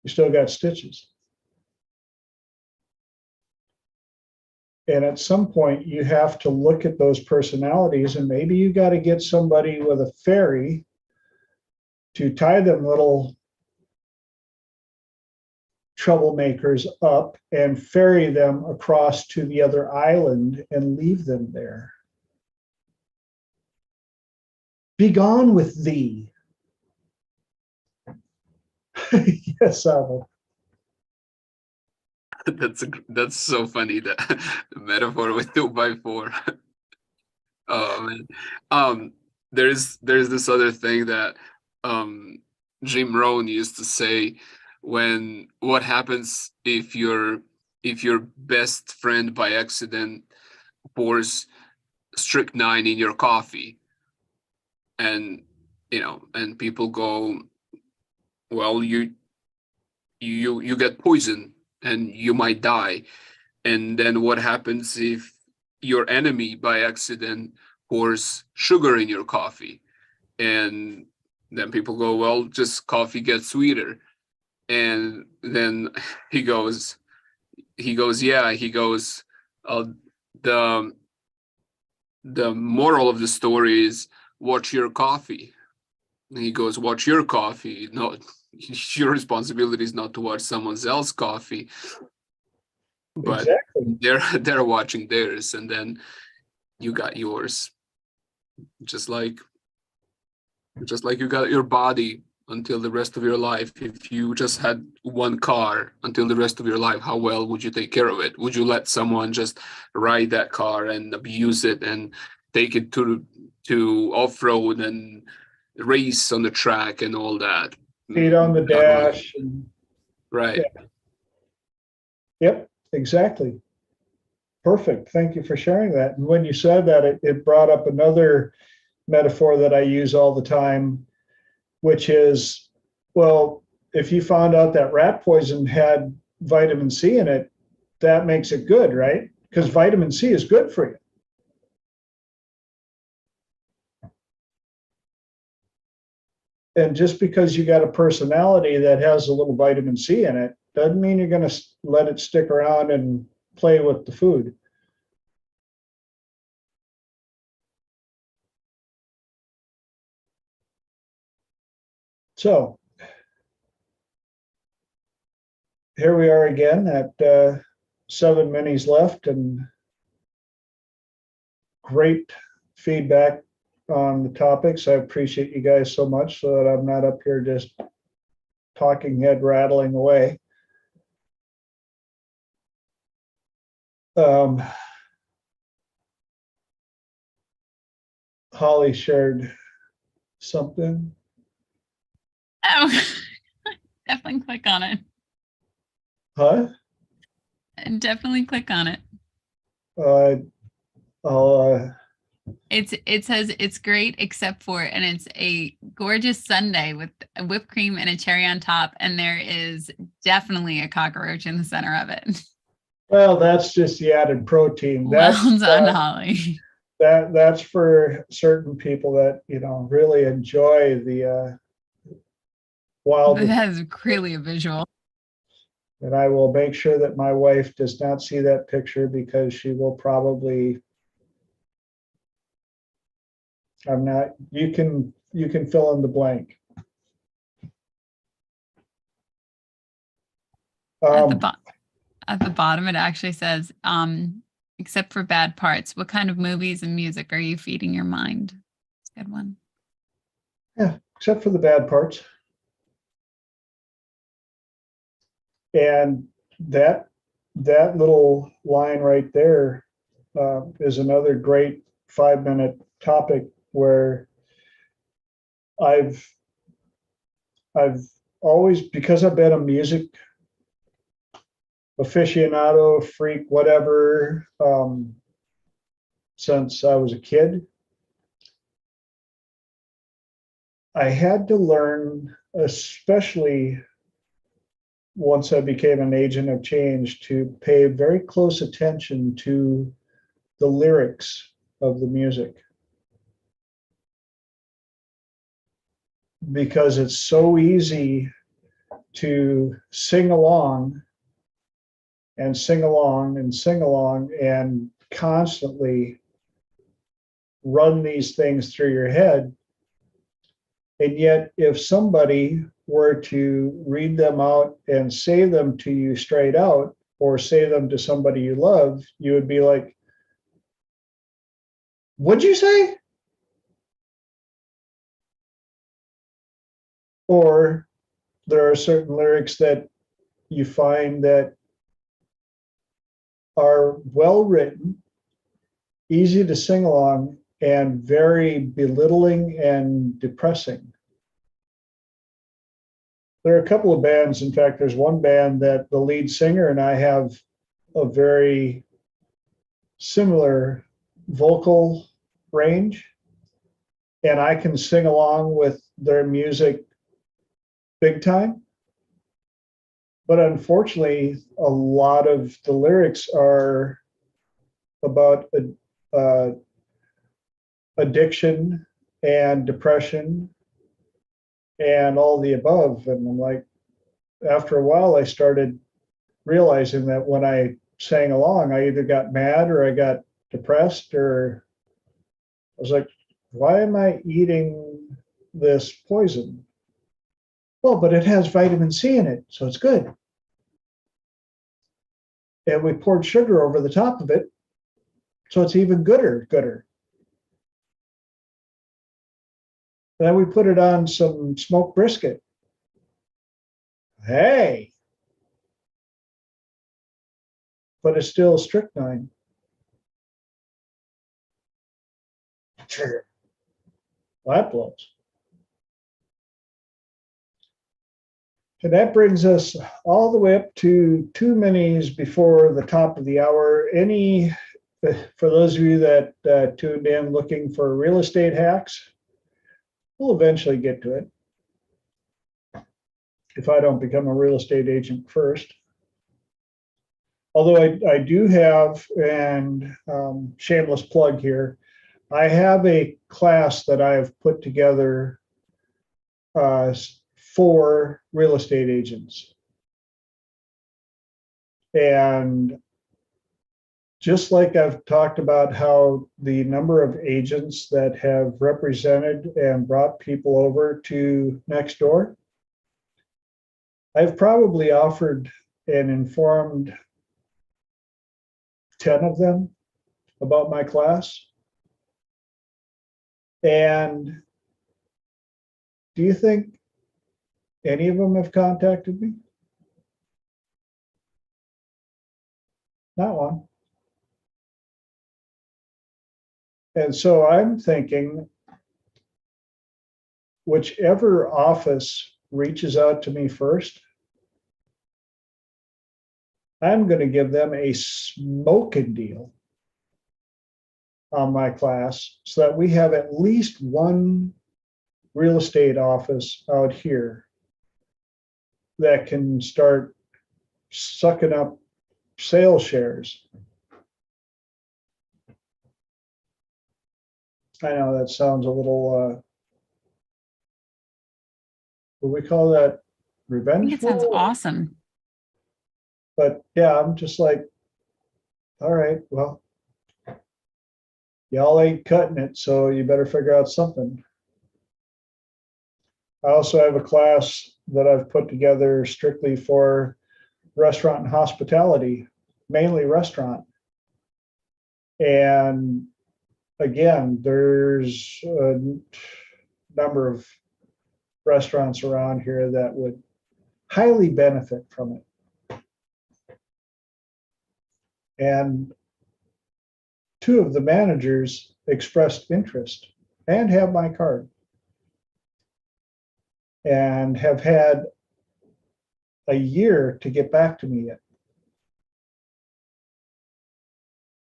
You still got stitches. And at some point, you have to look at those personalities, and maybe you got to get somebody with a ferry to tie them little troublemakers up and ferry them across to the other island and leave them there. Be gone with thee. Yes, Avo. That's so funny, that the metaphor with 2x4. Oh man. There's this other thing that Jim Rohn used to say, when what happens if your best friend by accident pours strychnine in your coffee, and and people go, well, you get poisoned and you might die. And then what happens if your enemy by accident pours sugar in your coffee? And then people go, well, just coffee gets sweeter. And then he goes, uh, the moral of the story is watch your coffee. And he goes, watch your coffee. No, your responsibility is not to watch someone else's coffee, but Exactly. they're watching theirs, and then you got yours. Just like you got your body until the rest of your life. If you just had one car until the rest of your life, how well would you take care of it? Would you let someone just ride that car and abuse it and take it to off-road and race on the track and all that? Feet on the dash. And, Right. yeah. Yep, exactly. Perfect. Thank you for sharing that. And when you said that, it brought up another metaphor that I use all the time, which is, well, if you found out that rat poison had vitamin C in it, that makes it good, right? Because vitamin C is good for you. And just because you got a personality that has a little vitamin C in it doesn't mean you're going to let it stick around and play with the food. So here we are again at 7 minis left, and great feedback on the topics. I appreciate you guys so much, so that I'm not up here just talking head rattling away. Holly shared something. Oh, definitely click on it. Huh? And definitely click on it. I'll It says it's great except for, and it's a gorgeous sundae with whipped cream and a cherry on top, and there is definitely a cockroach in the center of it. Well, that's just the added protein. Well done, Holly. That's for certain people that, really enjoy the wild. That is really a visual. And I will make sure that my wife does not see that picture, because she will probably, you can fill in the blank. At the bottom, it actually says, except for bad parts, what kind of movies and music are you feeding your mind? It's a good one. Yeah, except for the bad parts. And that little line right there is another great 5-minute topic where I've always, because I've been a music aficionado, freak, whatever, since I was a kid, I had to learn, especially once I became an agent of change, to pay very close attention to the lyrics of the music. Because it's so easy to sing along and sing along and sing along and constantly run these things through your head. And yet, if somebody were to read them out and say them to you straight out, or say them to somebody you love, you would be like, "What'd you say?" Or there are certain lyrics that you find that are well written, easy to sing along, and very belittling and depressing. There are a couple of bands. In fact, there's one band that the lead singer and I have a very similar vocal range, and I can sing along with their music big time. But unfortunately, a lot of the lyrics are about addiction and depression and all the above. And I'm like, after a while, I started realizing that when I sang along, I either got mad or I got depressed, or I was like, why am I eating this poison? Well, but it has vitamin C in it, so it's good. And we poured sugar over the top of it, so it's even gooder. Then we put it on some smoked brisket. Hey, but it's still strychnine. Sure. Well, that blows. And that brings us all the way up to 2 minutes before the top of the hour. For those of you that tuned in looking for real estate hacks, we'll eventually get to it, if I don't become a real estate agent first. Although I do have, and shameless plug here, I have a class that I've put together for real estate agents. And just like I've talked about how the number of agents that have represented and brought people over to Nextdoor, I've probably offered and informed 10 of them about my class. And do you think any of them have contacted me? Not one. And so I'm thinking, whichever office reaches out to me first, I'm going to give them a smoking deal on my class so that we have at least one real estate office out here that can start sucking up sales shares. I know that sounds a little, what do we call that? I think it sounds Revengeful? awesome. But yeah, I'm just like, all right, well, y'all ain't cutting it, so you better figure out something. I also have a class that I've put together strictly for restaurant and hospitality, mainly restaurant. And again, there's a number of restaurants around here that would highly benefit from it. And two of the managers expressed interest and have my card and have had a year to get back to me yet.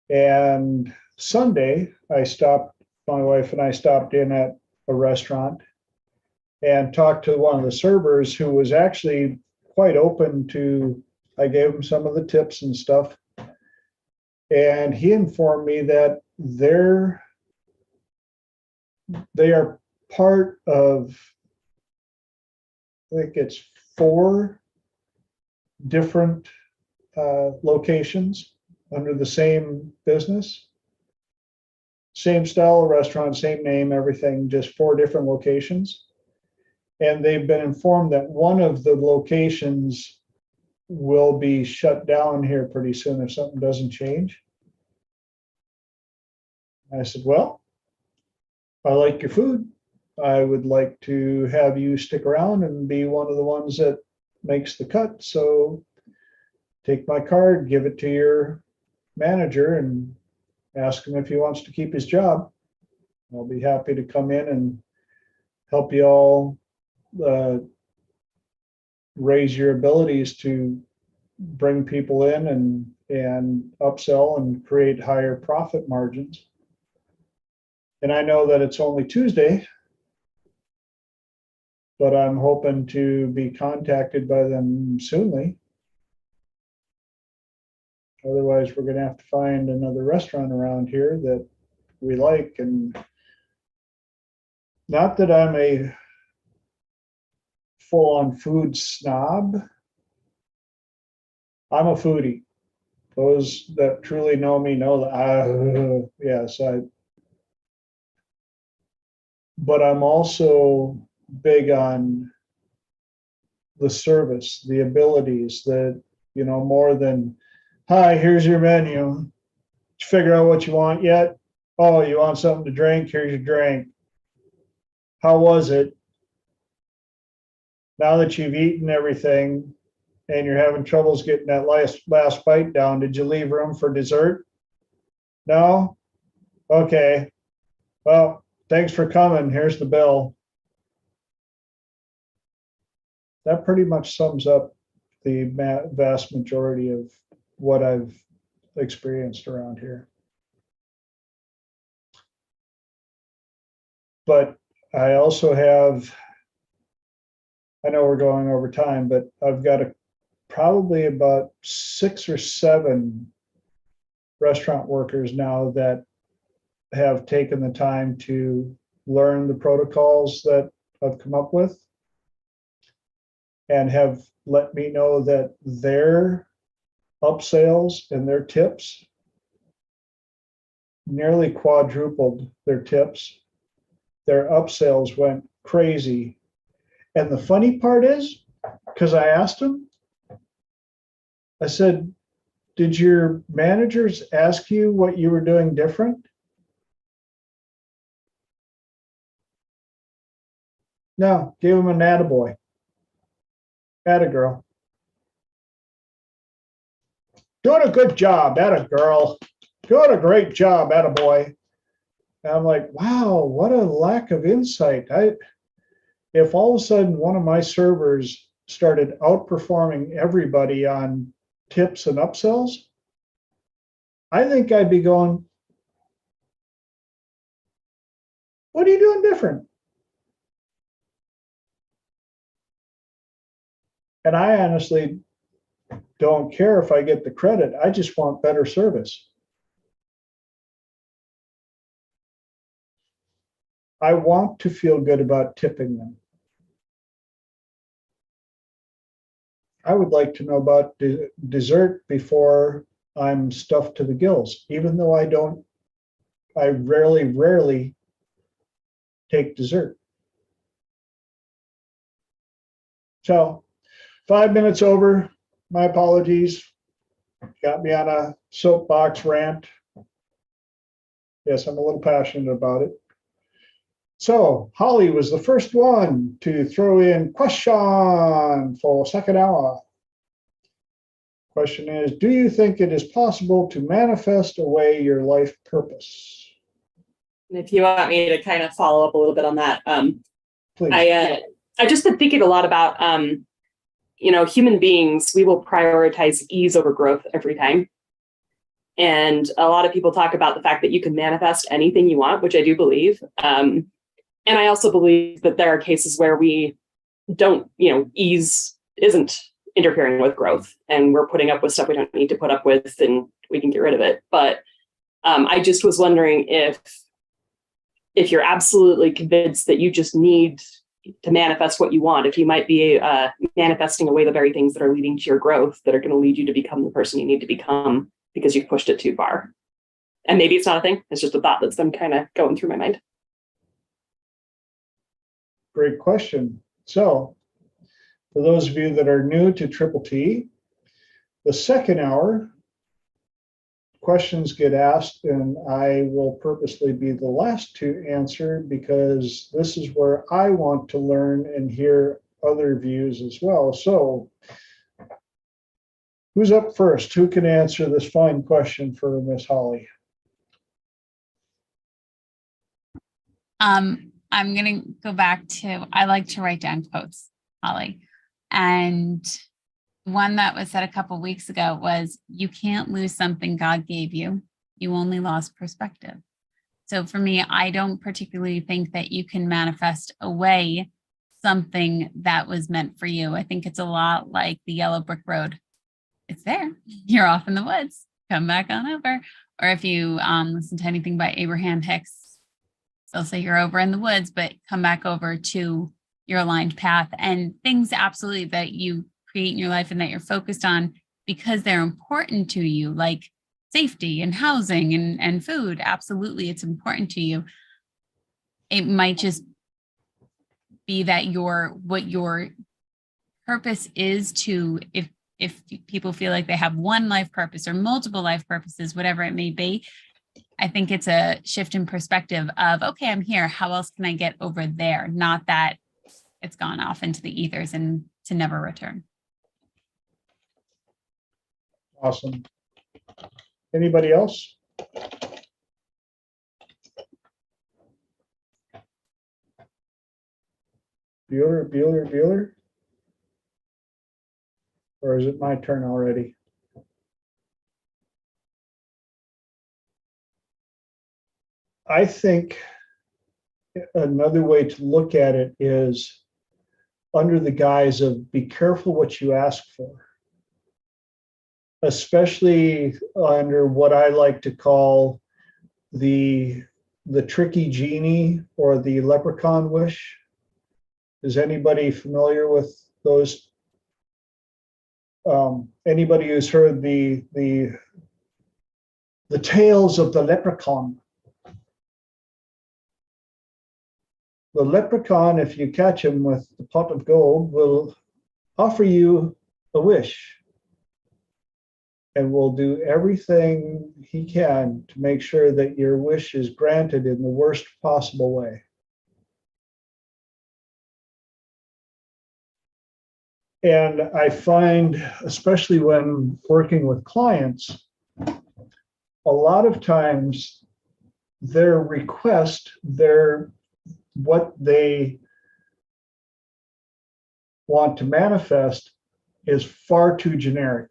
And Sunday, my wife and I stopped in at a restaurant and talked to one of the servers who was actually quite open to, I gave him some of the tips and stuff. And he informed me that they are part of, I think it's 4 different locations under the same business. Same style of restaurant, same name, everything, just 4 different locations. And they've been informed that one of the locations will be shut down here pretty soon if something doesn't change. I said, well, I like your food. I would like to have you stick around and be one of the ones that makes the cut. So take my card, give it to your manager and ask him if he wants to keep his job. I'll be happy to come in and help you all raise your abilities to bring people in and upsell and create higher profit margins. And I know that it's only Tuesday, but I'm hoping to be contacted by them soonly. Otherwise, we're going to have to find another restaurant around here that we like. And not that I'm a full-on food snob. I'm a foodie. Those that truly know me know that, yes, but I'm also big on the service, the abilities that, more than, hi, here's your menu. Did you figure out what you want yet? Oh, you want something to drink? Here's your drink. How was it? Now that you've eaten everything and you're having troubles getting that last bite down, did you leave room for dessert? No? Okay. Well, thanks for coming. Here's the bill. That pretty much sums up the vast majority of what I've experienced around here. But I also have, I know we're going over time, but I've got probably about 6 or 7 restaurant workers now that have taken the time to learn the protocols that I've come up with and have let me know that their upsells and their tips nearly quadrupled their tips. Their upsells went crazy. And the funny part is, because I asked them, I said, did your managers ask you what you were doing different? No, gave them an attaboy. Attagirl. Doing a good job, attagirl. Doing a great job, attaboy. And I'm like, wow, what a lack of insight. If all of a sudden one of my servers started outperforming everybody on tips and upsells, I think I'd be going, What are you doing different? And I honestly don't care if I get the credit. I just want better service. I want to feel good about tipping them. I would like to know about dessert before I'm stuffed to the gills, even though I rarely take dessert. So 5 minutes over, my apologies. Got me on a soapbox rant. Yes, I'm a little passionate about it. So Holly was the first one to throw in question for second hour. Question is, do you think it is possible to manifest away your life purpose? And if you want me to kind of follow up a little bit on that, Please. I just been thinking a lot about, human beings, we will prioritize ease over growth every time. And a lot of people talk about the fact that you can manifest anything you want, which I do believe. And I also believe that there are cases where we don't, ease isn't interfering with growth and we're putting up with stuff we don't need to put up with and we can get rid of it. But I just was wondering if you're absolutely convinced that you just need to manifest what you want, if you might be manifesting away the very things that are leading to your growth, that are going to lead you to become the person you need to become because you've pushed it too far. And maybe it's not a thing. It's just a thought that's been kind of going through my mind. Great question. So for those of you that are new to Triple T, the second hour, questions get asked and I will purposely be the last to answer because this is where I want to learn and hear other views as well. So who's up first? Who can answer this fine question for Miss Holly? I'm going to go back to, I like to write down quotes, Holly. And one that was said a couple of weeks ago was, you can't lose something God gave you. You only lost perspective. So for me, I don't particularly think that you can manifest away something that was meant for you. I think it's a lot like the yellow brick road. It's there. You're off in the woods. Come back on over. Or if you listen to anything by Abraham Hicks, they'll say you're over in the woods, but come back over to your aligned path, and things absolutely that you create in your life and that you're focused on because they're important to you, like safety and housing and food. Absolutely, it's important to you. It might just be that what your purpose is to, if people feel like they have one life purpose or multiple life purposes, whatever it may be, I think it's a shift in perspective of, okay, I'm here. How else can I get over there? Not that it's gone off into the ethers and to never return. Awesome. Anybody else? Bueller? Or is it my turn already? I think another way to look at it is under the guise of be careful what you ask for, especially under what I like to call the tricky genie or the leprechaun wish. Is anybody familiar with those? Anybody who's heard the tales of the leprechaun? The leprechaun, if you catch him with the pot of gold, will offer you a wish and will do everything he can to make sure that your wish is granted in the worst possible way. And I find, especially when working with clients, a lot of times their request, what they want to manifest is far too generic.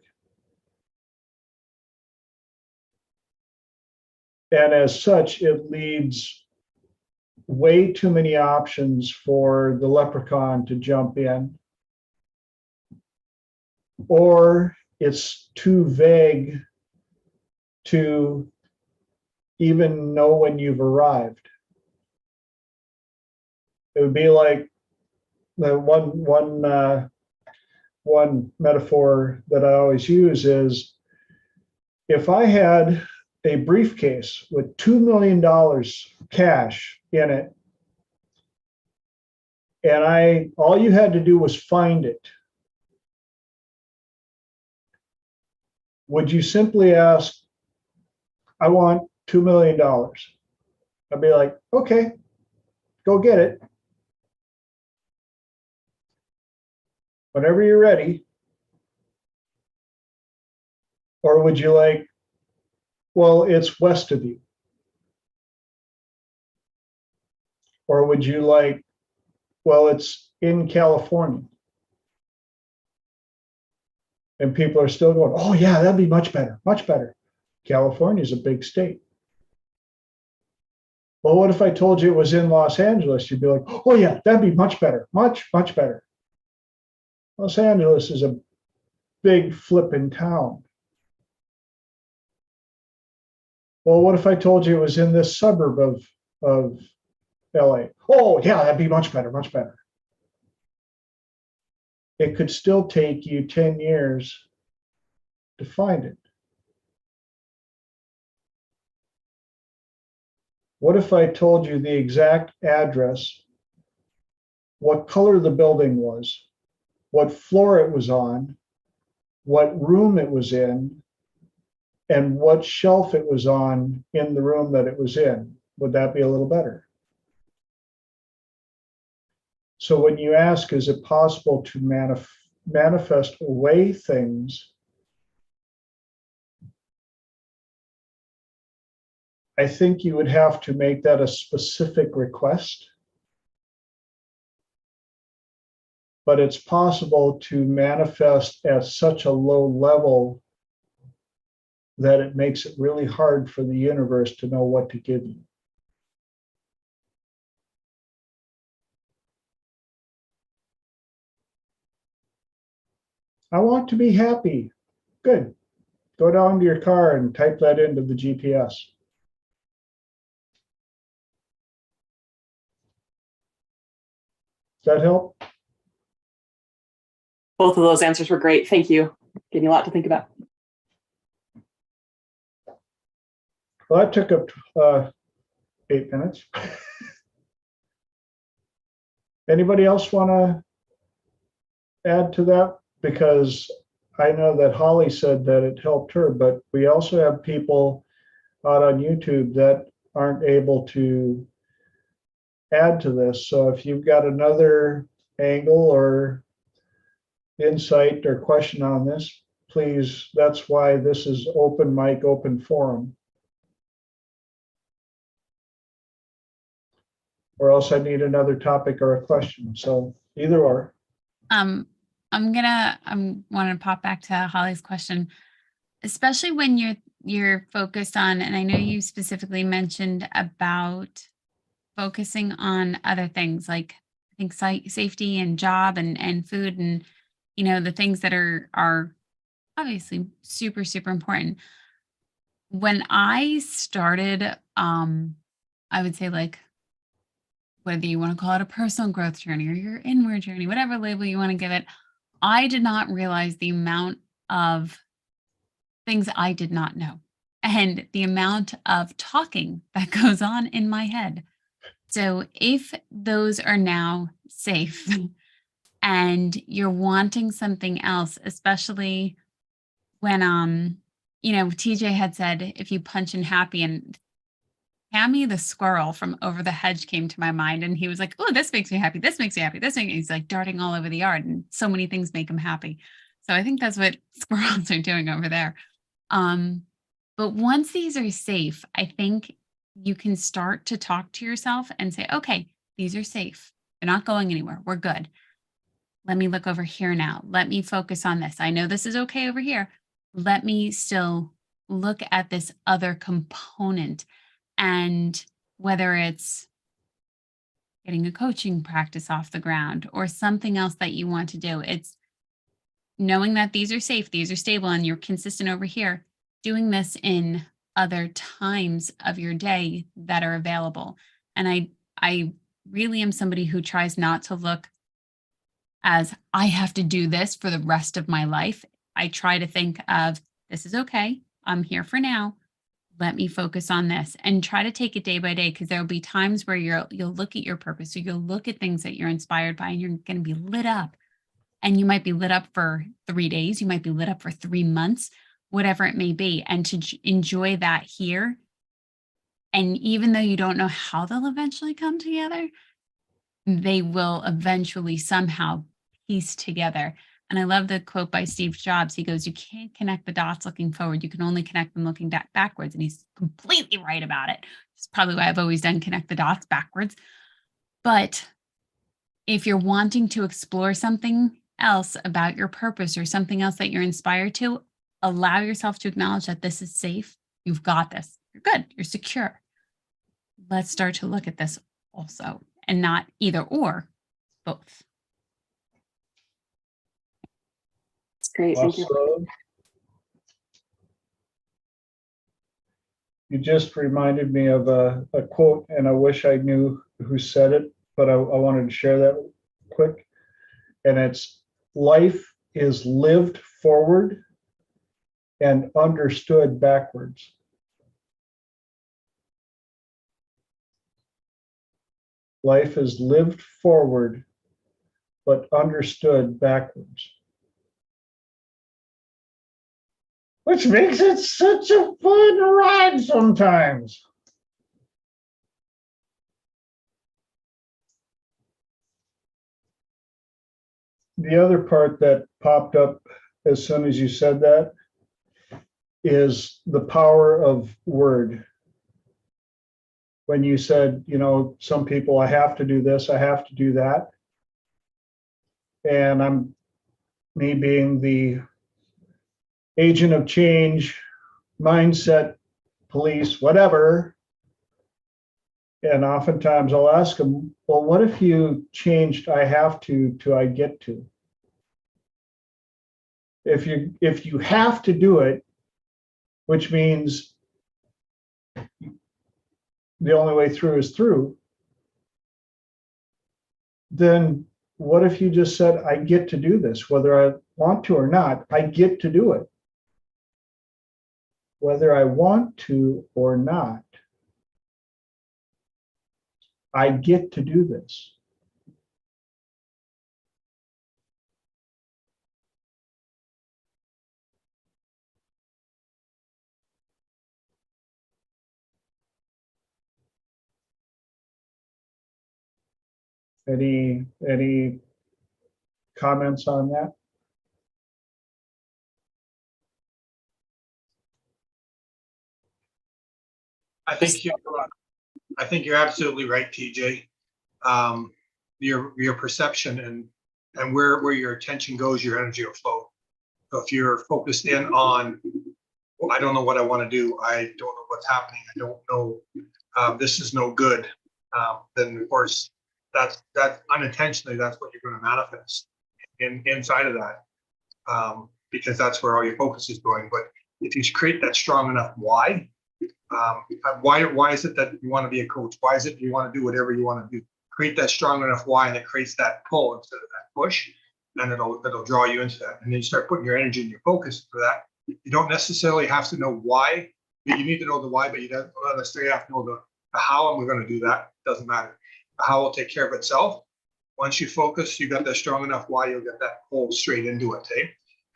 And as such, it leads way too many options for the leprechaun to jump in, or it's too vague to even know when you've arrived. It would be like the one metaphor that I always use is, if I had a briefcase with $2 million cash in it, and all you had to do was find it, would you simply ask, I want $2 million? I'd be like, okay, go get it. Whenever you're ready. Or would you like, well, it's west of you? Or would you like, well, it's in California? And people are still going, oh yeah, that'd be much better, much better. California is a big state. Well, what if I told you it was in Los Angeles? You'd be like, oh yeah, that'd be much better, much, much better. Los Angeles is a big flipping town. Well, what if I told you it was in this suburb of LA? Oh yeah, that'd be much better, much better. It could still take you 10 years to find it. What if I told you the exact address, what color the building was, what floor it was on, what room it was in, and what shelf it was on in the room that it was in? Would that be a little better? So when you ask, is it possible to manifest away things, I think you would have to make that a specific request. But it's possible to manifest at such a low level that it makes it really hard for the universe to know what to give you. I want to be happy. Good. Go down to your car and type that into the GPS. Does that help? Both of those answers were great. Thank you. Gave me a lot to think about. Well, that took up 8 minutes. Anybody else want to add to that? Because I know that Holly said that it helped her, but we also have people out on YouTube that aren't able to add to this. So if you've got another angle or insight or question on this, please, that's why this is open mic, open forum. Or else I need another topic or a question. So either or. I want to pop back to Holly's question, especially when you're focused on, and I know you specifically mentioned about focusing on other things like I think safety and job and food and the things that are obviously super, super important. When I started, I would say, like, whether you want to call it a personal growth journey or your inward journey, whatever label you want to give it, I did not realize the amount of things I did not know and the amount of talking that goes on in my head. So if those are now safe and you're wanting something else, especially when TJ had said, if you punch in happy, and Hammy the squirrel from Over the Hedge came to my mind, and he was like, oh, this makes me happy. This makes me happy. He's like darting all over the yard, and so many things make him happy. So I think that's what squirrels are doing over there. But once these are safe, I think you can start to talk to yourself and say, okay, these are safe. They're not going anywhere. We're good. Let me look over here now. Let me focus on this. I know this is okay over here. Let me still look at this other component. And whether it's getting a coaching practice off the ground, or something else that you want to do. It's knowing that these are safe, these are stable, and you're consistent over here, doing this in other times of your day that are available. And I really am somebody who tries not to look as I have to do this for the rest of my life. I try to think of, this is okay. I'm here for now. Let me focus on this, and try to take it day by day, because there'll be times where you'll look at your purpose, or you'll look at things that you're inspired by, and you're going to be lit up. And you might be lit up for 3 days, you might be lit up for 3 months, whatever it may be, and to enjoy that here. And even though you don't know how they'll eventually come together, they will eventually somehow piece together. And I love the quote by Steve Jobs. He goes, "You can't connect the dots looking forward. You can only connect them looking backwards." And he's completely right about it. It's probably why I've always done connect the dots backwards. But if you're wanting to explore something else about your purpose, or something else that you're inspired to, allow yourself to acknowledge that this is safe. You've got this. You're good. You're secure. Let's start to look at this also, and not either or, both. It's great. Thank you. Also, you just reminded me of a quote, and I wish I knew who said it, but I wanted to share that quick. And it's, life is lived forward and understood backwards. Life is lived forward, but understood backwards. Which makes it such a fun ride sometimes. The other part that popped up as soon as you said that is the power of word. When you said, some people, I have to do this, I have to do that. And me being the agent of change, mindset, police, whatever. And oftentimes I'll ask them, well, what if you changed I have to I get to? If you have to do it, which means the only way through is through, then what if you just said, I get to do this, whether I want to or not, I get to do it. Whether I want to or not, I get to do this. Any comments on that? I think you're absolutely right, TJ. Your perception and where your attention goes, your energy will flow. So if you're focused in on, well, I don't know what I want to do, I don't know what's happening, I don't know, this is no good, then of course that unintentionally, that's what you're going to manifest inside of that, because that's where all your focus is going. But if you create that strong enough why is it that you want to be a coach? Why is it you want to do whatever you want to do? Create that strong enough why, and it creates that pull instead of that push, and it'll draw you into that. And then you start putting your energy and your focus for that. You don't necessarily have to know why, but you need to know the why, but you don't necessarily have to know the how, and we're going to do that. It doesn't matter. The how will take care of itself. Once you focus, you got that strong enough why, you'll get that pull straight into it, eh?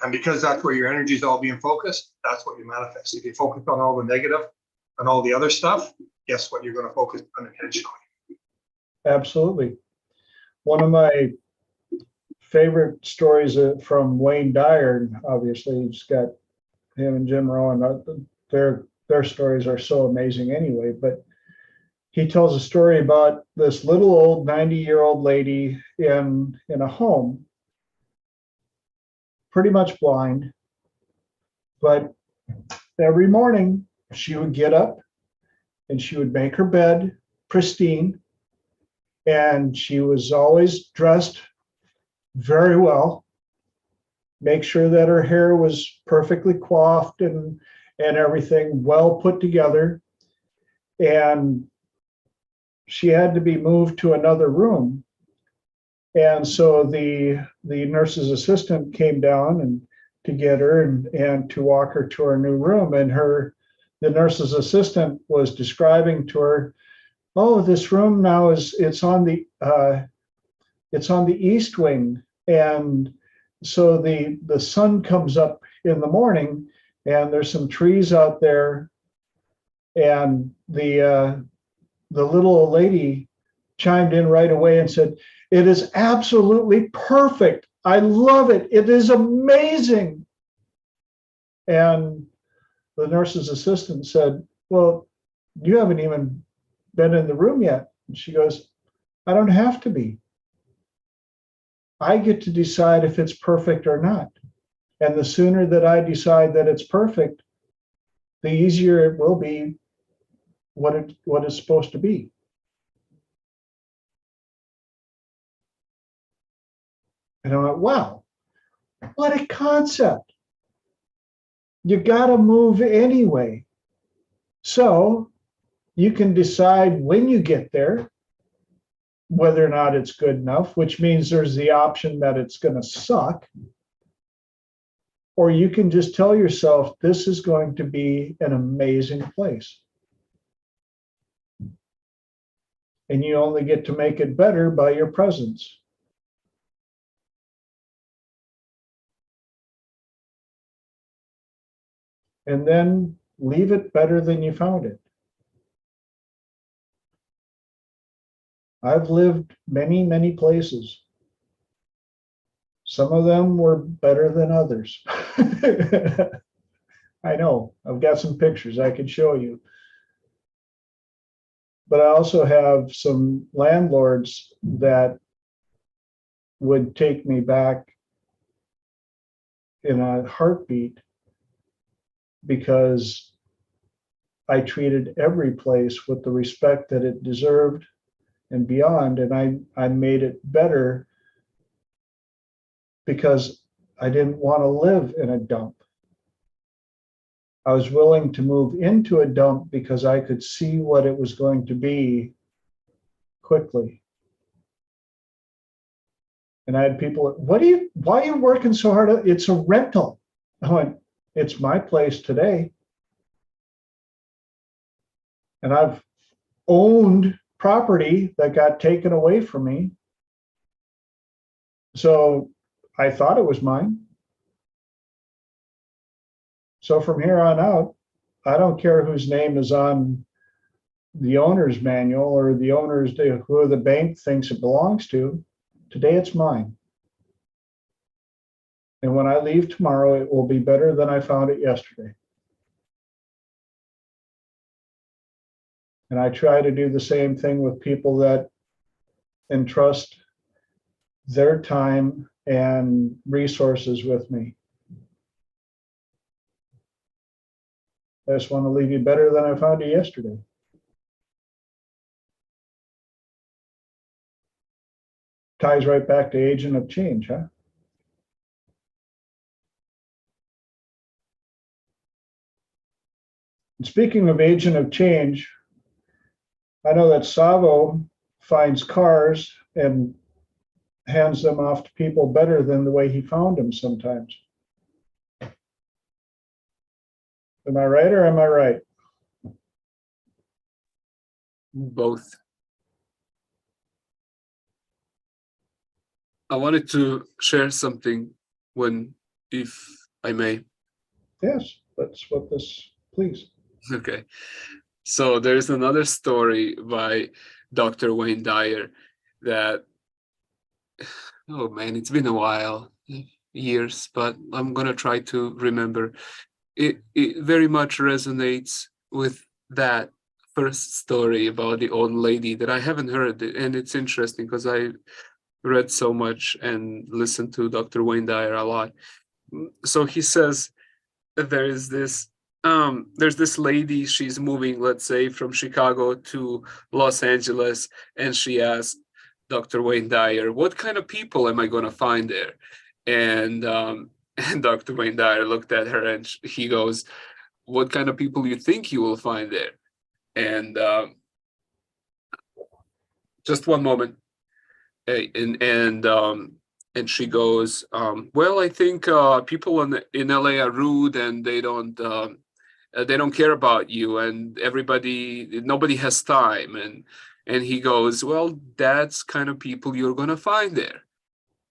And because that's where your energy is all being focused, that's what you manifest. If you focus on all the negative and all the other stuff, guess what? You're going to focus unintentionally. Absolutely. One of my favorite stories from Wayne Dyer, obviously, you just got him and Jim Rohn. Their stories are so amazing anyway, but he tells a story about this little old 90-year-old lady in a home, pretty much blind, but every morning she would get up and she would make her bed pristine, and she was always dressed very well. Make sure that her hair was perfectly coiffed and everything well put together. And she had to be moved to another room. And so the nurse's assistant came down and to get her and to walk her to her new room. And the nurse's assistant was describing to her, oh, this room now it's on the east wing. And so the sun comes up in the morning and there's some trees out there. And the little old lady chimed in right away and said, it is absolutely perfect. I love it. It is amazing. And the nurse's assistant said, well, you haven't even been in the room yet. And she goes, I don't have to be. I get to decide if it's perfect or not. And the sooner that I decide that it's perfect, the easier it will be what it's supposed to be. And I went, wow, what a concept. You got to move anyway. So you can decide when you get there whether or not it's good enough, which means there's the option that it's going to suck. Or you can just tell yourself, this is going to be an amazing place. And you only get to make it better by your presence. And then leave it better than you found it. I've lived many, many places. Some of them were better than others. I know, I've got some pictures I could show you. But I also have some landlords that would take me back in a heartbeat because I treated every place with the respect that it deserved and beyond, and I made it better because I didn't want to live in a dump. I was willing to move into a dump because I could see what it was going to be quickly. And I had people, why are you working so hard? It's a rental. I went, it's my place today. And I've owned property that got taken away from me. So I thought it was mine. So from here on out, I don't care whose name is on the owner's manual or the owner's, who the bank thinks it belongs to. Today it's mine. And when I leave tomorrow, it will be better than I found it yesterday. And I try to do the same thing with people that entrust their time and resources with me. I just want to leave you better than I found you yesterday. Ties right back to agent of change, huh? And speaking of agent of change, I know that Savo finds cars and hands them off to people better than the way he found them sometimes. Am I right or am I right? Both. I wanted to share something if I may. Yes, that's what this, please. Okay. So there's another story by Dr. Wayne Dyer that, oh man, it's been a while, years, but I'm going to try to remember. It very much resonates with that first story about the old lady that I haven't heard. And it's interesting because I read so much and listened to Dr. Wayne Dyer a lot. So he says there's this lady, she's moving, let's say, from Chicago to Los Angeles, and she asked, Dr. Wayne Dyer, what kind of people am I going to find there? And Dr. Wayne Dyer looked at her and he goes, what kind of people you think you will find there? And just one moment. And she goes, well, I think people in LA are rude and they don't care about you, and nobody has time. And he goes, well, that's kind of people you're gonna find there.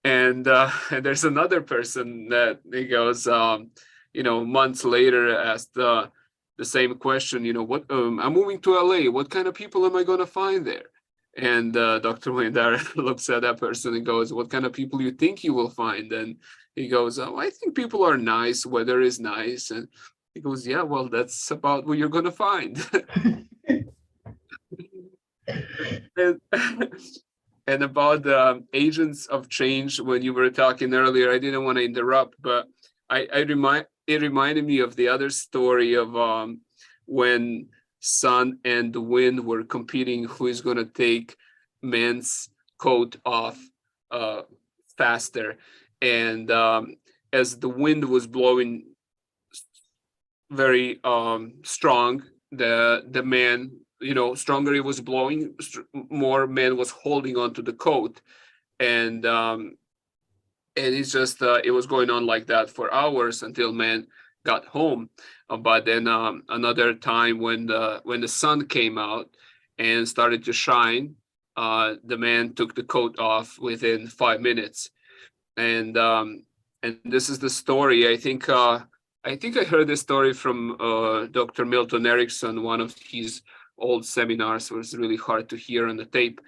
And there's another person that he goes, months later asked the same question, what I'm moving to LA, what kind of people am I gonna find there? And Dr. Wayne Dyer looks at that person and goes, what kind of people you think you will find? And he goes, oh, I think people are nice, weather is nice. And he goes, yeah, well, that's about what you're going to find. And about the agents of change, when you were talking earlier, I didn't want to interrupt, but it reminded me of the other story of when sun and the wind were competing who is going to take man's coat off faster. And as the wind was blowing very strong, the man, stronger it was blowing, more man was holding onto the coat. And it's just it was going on like that for hours until man got home. But then another time when the sun came out and started to shine, the man took the coat off within 5 minutes. And this is the story. I think I heard this story from Dr. Milton Erickson, one of his old seminars. It was really hard to hear on the tape.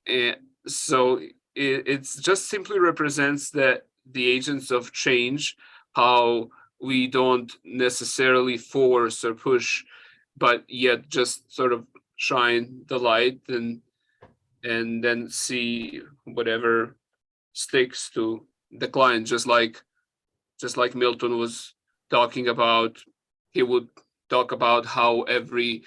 And so it's just simply represents that the agents of change, how we don't necessarily force or push, but yet just sort of shine the light and then see whatever sticks to the client. Just like Milton was talking about, he would talk about how every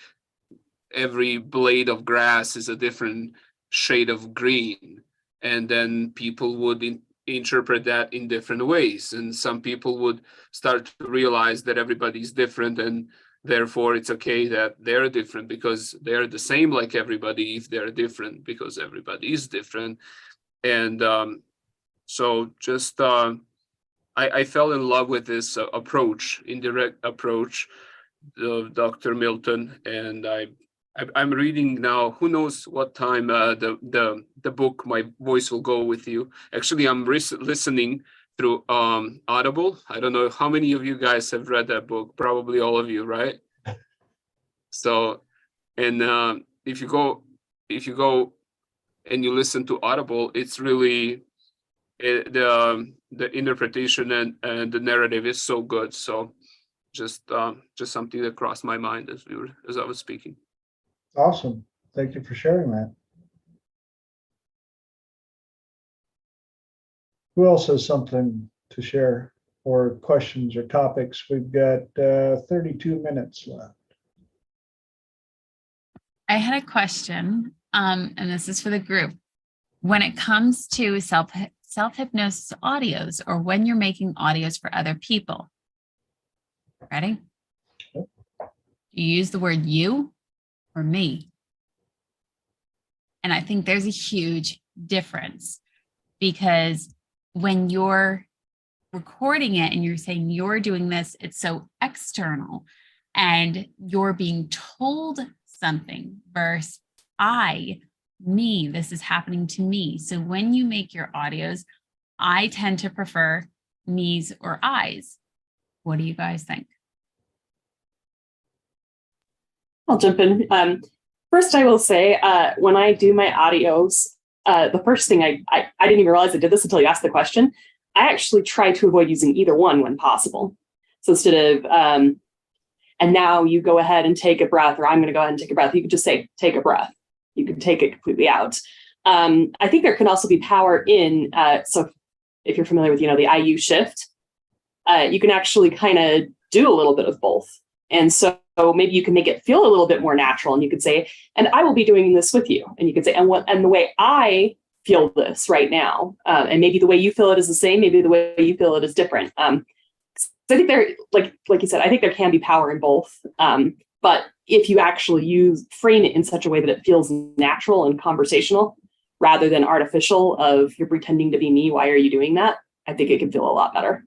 blade of grass is a different shade of green, and then people would interpret that in different ways, and some people would start to realize that everybody's different, and therefore it's okay that they're different because they're the same like everybody if they're different because everybody is different. And so just I fell in love with this indirect approach of Dr. Milton, and I'm reading now, who knows what time the book My Voice Will Go With You. Actually, I'm listening through Audible. I don't know how many of you guys have read that book. Probably all of you, right? So, and if you go and you listen to Audible, it's really the interpretation and the narrative is so good. So, just something that crossed my mind as I was speaking. Awesome. Thank you for sharing that. Who else has something to share or questions or topics? We've got 32 minutes left. I had a question, and this is for the group. When it comes to self-hypnosis audios, or when you're making audios for other people, ready? Do you use the word you or me? And I think there's a huge difference, because when you're recording it and you're saying you're doing this, it's so external and you're being told something versus me, this is happening to me. So when you make your audios, I tend to prefer me's or I's. What do you guys think? I'll jump in. First, I will say, when I do my audios, the first thing I didn't even realize I did this until you asked the question. I actually try to avoid using either one when possible. So instead of, and now you go ahead and take a breath, or I'm going to go ahead and take a breath, you could just say, take a breath. You could take it completely out. I think there can also be power in, so if you're familiar with, the IU shift, you can actually kind of do a little bit of both. And so maybe you can make it feel a little bit more natural, and you could say, and I will be doing this with you. And you could say, and the way I feel this right now. And maybe the way you feel it is the same. Maybe the way you feel it is different. So I think there, like you said, I think there can be power in both. But if you actually frame it in such a way that it feels natural and conversational rather than artificial of you're pretending to be me, why are you doing that? I think it can feel a lot better.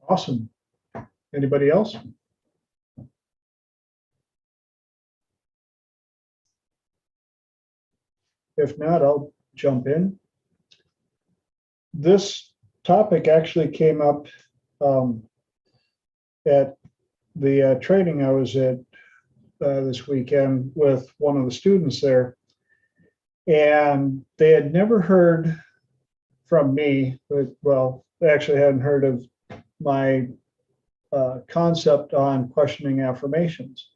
Awesome. Anybody else? If not, I'll jump in. This topic actually came up at the training I was at this weekend with one of the students there. And they had never heard from me, well, they actually hadn't heard of my concept on questioning affirmations.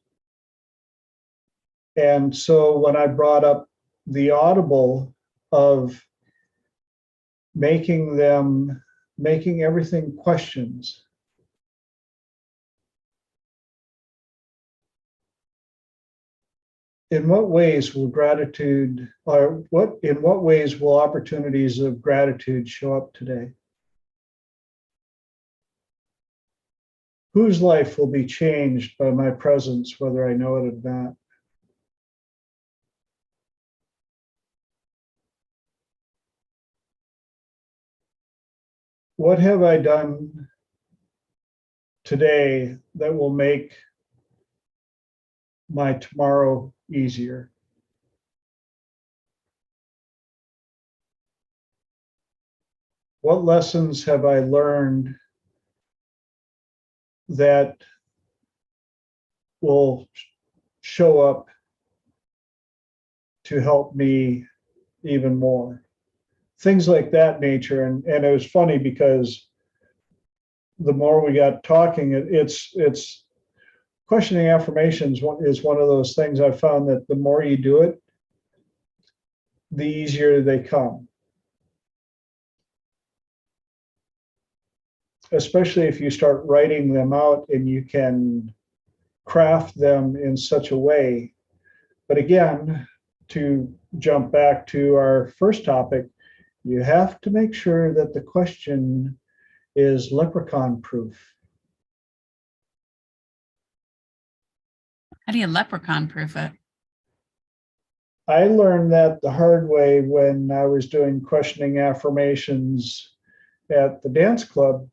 And so when I brought up the audible of making everything questions, in what ways will gratitude, or in what ways will opportunities of gratitude show up today? Whose life will be changed by my presence, whether I know it or not? What have I done today that will make my tomorrow easier? What lessons have I learned that will show up to help me even more? Things like that nature. And it was funny because the more we got talking, it's questioning affirmations is one of those things I've found that the more you do it, the easier they come. Especially if you start writing them out and you can craft them in such a way. But again, to jump back to our first topic, you have to make sure that the question is leprechaun proof. How do you leprechaun proof it? I learned that the hard way when I was doing questioning affirmations at the dance club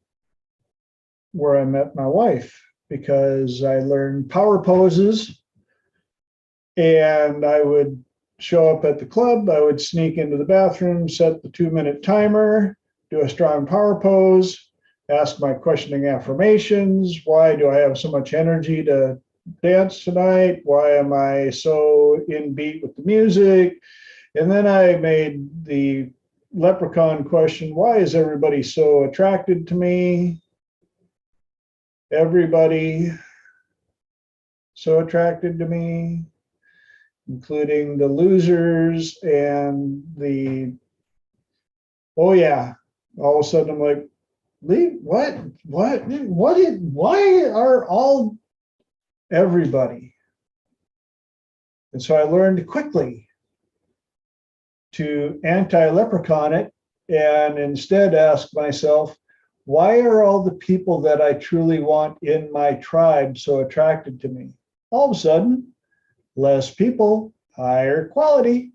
where I met my wife, because I learned power poses and I would show up at the club, I would sneak into the bathroom, set the 2-minute timer, do a strong power pose, ask my questioning affirmations. Why do I have so much energy to dance tonight? Why am I so in beat with the music? And then I made the leprechaun question, why is everybody so attracted to me? Everybody so attracted to me, including the losers and the, oh yeah, all of a sudden I'm like, why are all everybody? And so I learned quickly to anti-leprechaun it and instead ask myself, why are all the people that I truly want in my tribe so attracted to me? All of a sudden, less people, higher quality.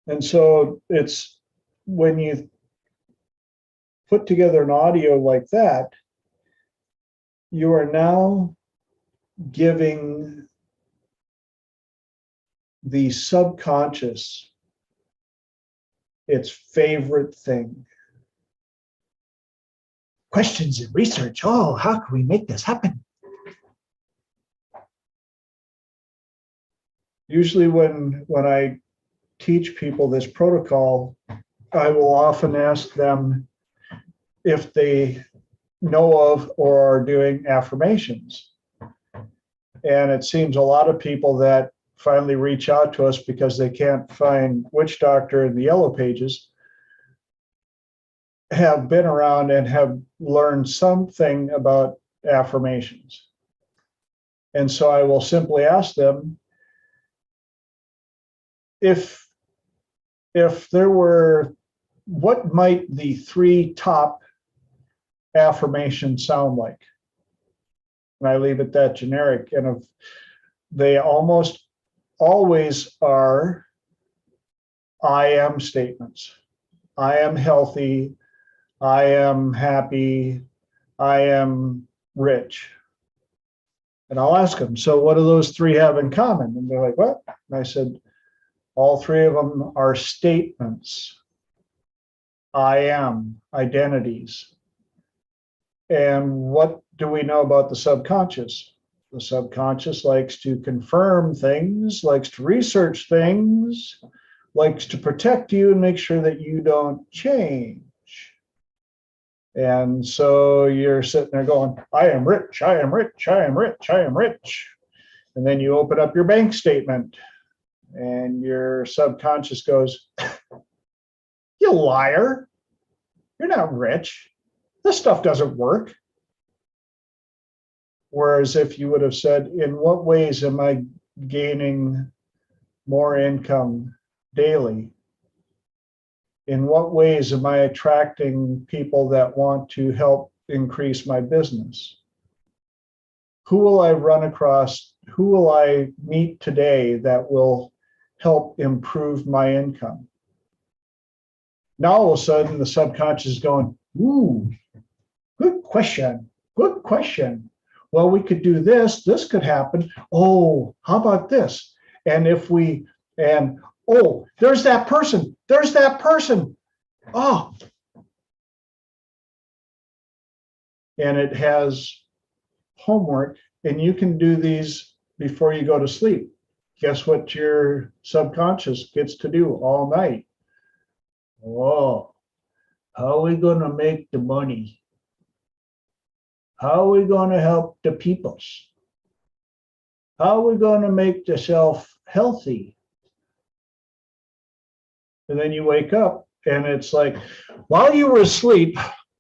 And so it's when you put together an audio like that, you are now giving the subconscious its favorite thing. Questions and research. Oh, how can we make this happen? Usually when I teach people this protocol, I will often ask them if they know of or are doing affirmations. And it seems a lot of people that finally reach out to us because they can't find Witch Doctor in the yellow pages have been around and have learned something about affirmations. And so I will simply ask them, if there were, what might the 3 top affirmations sound like? And I leave it that generic. And if they almost always are I am statements. I am healthy. I am happy. I am rich. And I'll ask them, so what do those 3 have in common? And they're like, what? And I said, all 3 of them are statements. I am, identities. And what do we know about the subconscious? The subconscious likes to confirm things, likes to research things, likes to protect you and make sure that you don't change. And so you're sitting there going, I am rich, I am rich, I am rich, I am rich. And then you open up your bank statement and your subconscious goes, you liar, you're not rich. This stuff doesn't work. Whereas if you would have said, in what ways am I gaining more income daily? In what ways am I attracting people that want to help increase my business? Who will I run across? Who will I meet today that will help improve my income? Now all of a sudden the subconscious is going, ooh, good question, good question. Well, we could do this, this could happen. Oh, how about this? And if we, and oh, there's that person, there's that person. Oh. And it has homework, and you can do these before you go to sleep. Guess what your subconscious gets to do all night? Oh, how are we going to make the money? How are we going to help the peoples? How are we going to make the self healthy? And then you wake up and it's like, while you were asleep,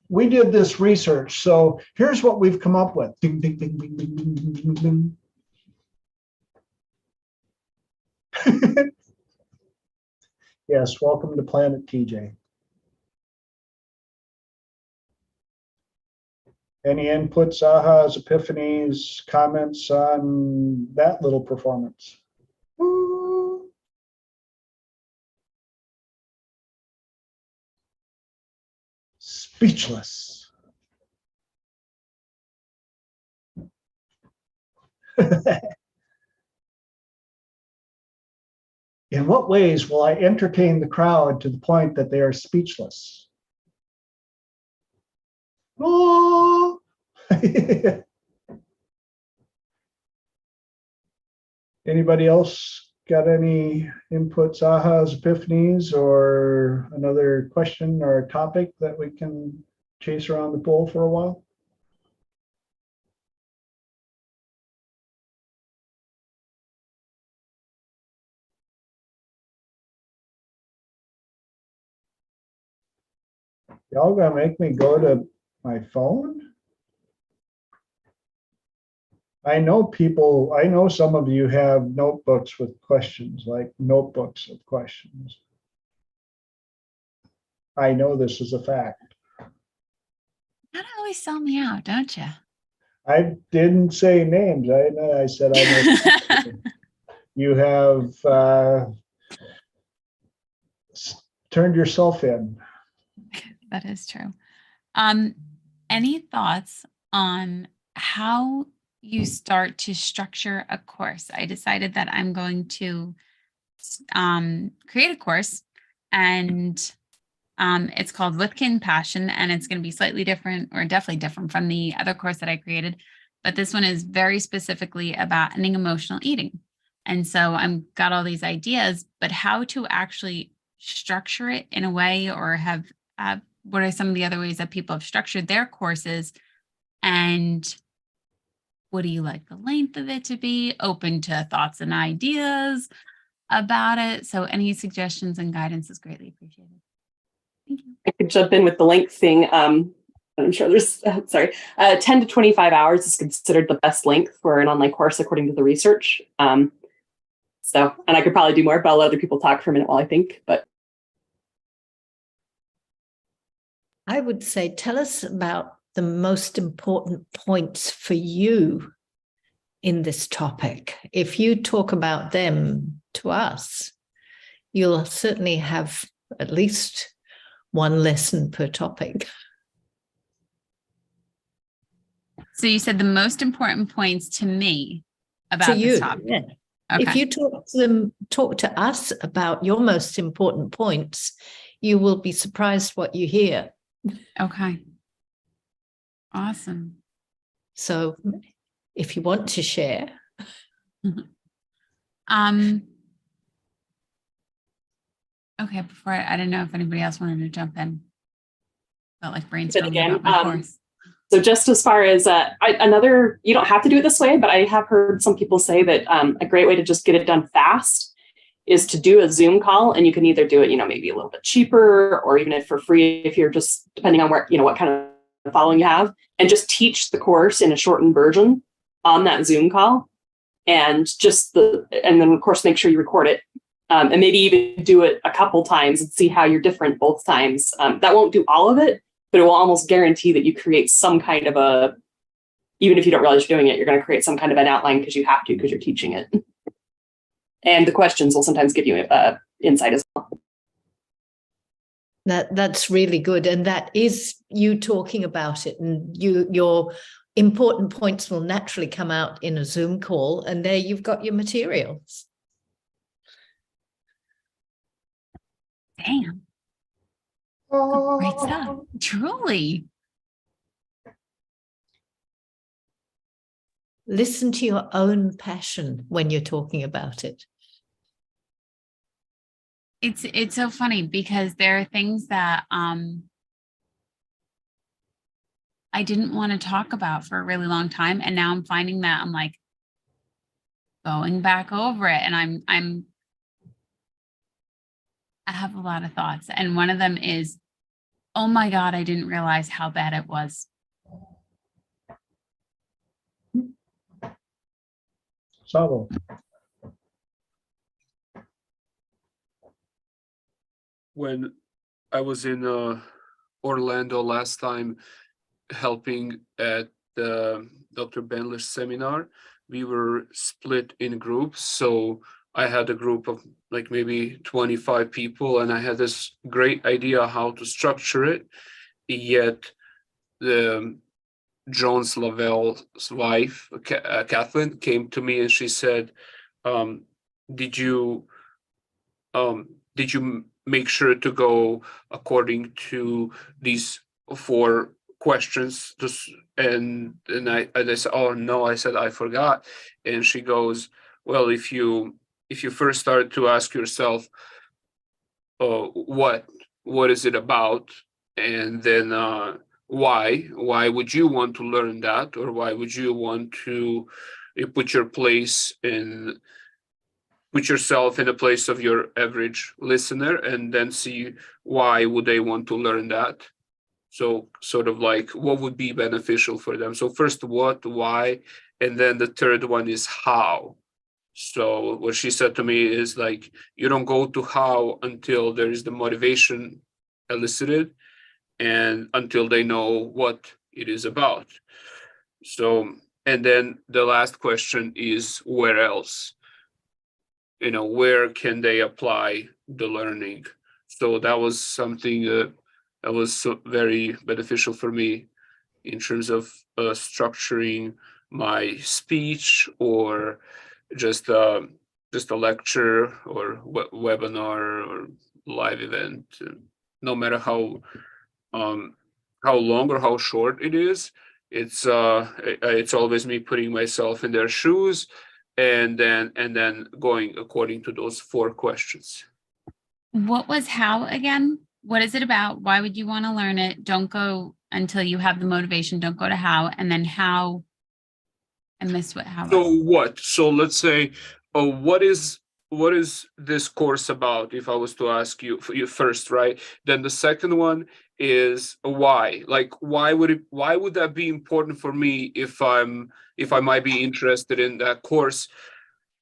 we did this research. So here's what we've come up with. Ding, ding, ding, ding, ding, ding, ding, ding, ding. Yes, welcome to Planet TJ. Any inputs, ahas, epiphanies, comments on that little performance? Woo. Speechless. In what ways will I entertain the crowd to the point that they are speechless? Oh. Anybody else got any inputs, ahas, epiphanies, or another question or a topic that we can chase around the pool for a while? Y'all gonna make me go to my phone? I know people, I know some of you have notebooks with questions, like notebooks of questions. I know this is a fact. That always sell me out, don't you? I didn't say names. I said I know. You have turned yourself in. That is true. Any thoughts on how you start to structure a course? I decided that I'm going to create a course, and it's called With Compassion, and it's going to be slightly different, or definitely different from the other course that I created. But this one is very specifically about ending emotional eating. And so I've got all these ideas, but how to actually structure it in a way, or have what are some of the other ways that people have structured their courses, and what do you like the length of it to be? Open to thoughts and ideas about it. So any suggestions and guidance is greatly appreciated. I could jump in with the length thing. I'm sure there's, 10 to 25 hours is considered the best length for an online course, according to the research. And I could probably do more, but I'll let other people talk for a minute while I think. But I would say, tell us about the most important points for you in this topic. If you talk about them to us, you'll certainly have at least one lesson per topic. So you said the most important points to me about To you, this topic. yeah. Okay. If you talk to us about your most important points, you will be surprised what you hear. Okay. Awesome. So if you want to share. Okay, before I didn't know if anybody else wanted to jump in. Felt like brainstorming again, about my course. So just as far as you don't have to do it this way, but I have heard some people say that a great way to just get it done fast is to do a Zoom call, and you can either do it, maybe a little bit cheaper, or even if for free, if you're just depending on where, what kind of following you have, and just teach the course in a shortened version on that Zoom call, and then of course make sure you record it, and maybe even do it a couple times and see how you're different both times. That won't do all of it, but it will almost guarantee that you create some kind of even if you don't realize you're doing it, you're going to create some kind of an outline because you have to, because you're teaching it. And the questions will sometimes give you insight as well. That's really good. And that is you talking about it, and your important points will naturally come out in a Zoom call, and there you've got your materials. Damn. Great stuff. Truly. Listen to your own passion when you're talking about it. It's so funny because there are things that I didn't want to talk about for a really long time, and now I'm finding that I'm like going back over it, and I have a lot of thoughts, and one of them is, oh my God, I didn't realize how bad it was. Sabo. When I was in Orlando last time helping at the Dr. Benlish seminar, we were split in groups. So I had a group of like maybe 25 people, and I had this great idea how to structure it. Yet the John Slavel's wife, Kathleen, came to me and she said, did you make sure to go according to these 4 questions? And I said, oh no, I said, I forgot. And she goes, well, if you first start to ask yourself, what is it about? And then why would you want to learn that? Or why would you want to put yourself in the place of your average listener, and then see why would they want to learn that? So sort of like what would be beneficial for them. So first what, why, and then the third one is how. So what she said to me is like, you don't go to how until there is the motivation elicited and until they know what it is about. So, and then the last question is where else? Where can they apply the learning? So that was something that was very beneficial for me in terms of structuring my speech, or just a lecture or webinar or live event. No matter how long or how short it is, it's always me putting myself in their shoes, and then going according to those 4 questions. What was how again? What is it about? Why would you want to learn it? Don't go until you have the motivation. Don't go to how. And then how, I missed what how. So what? So let's say, what is what is this course about? If I was to ask you first, right? Then the second one is why. Like, why would that be important for me if I might be interested in that course?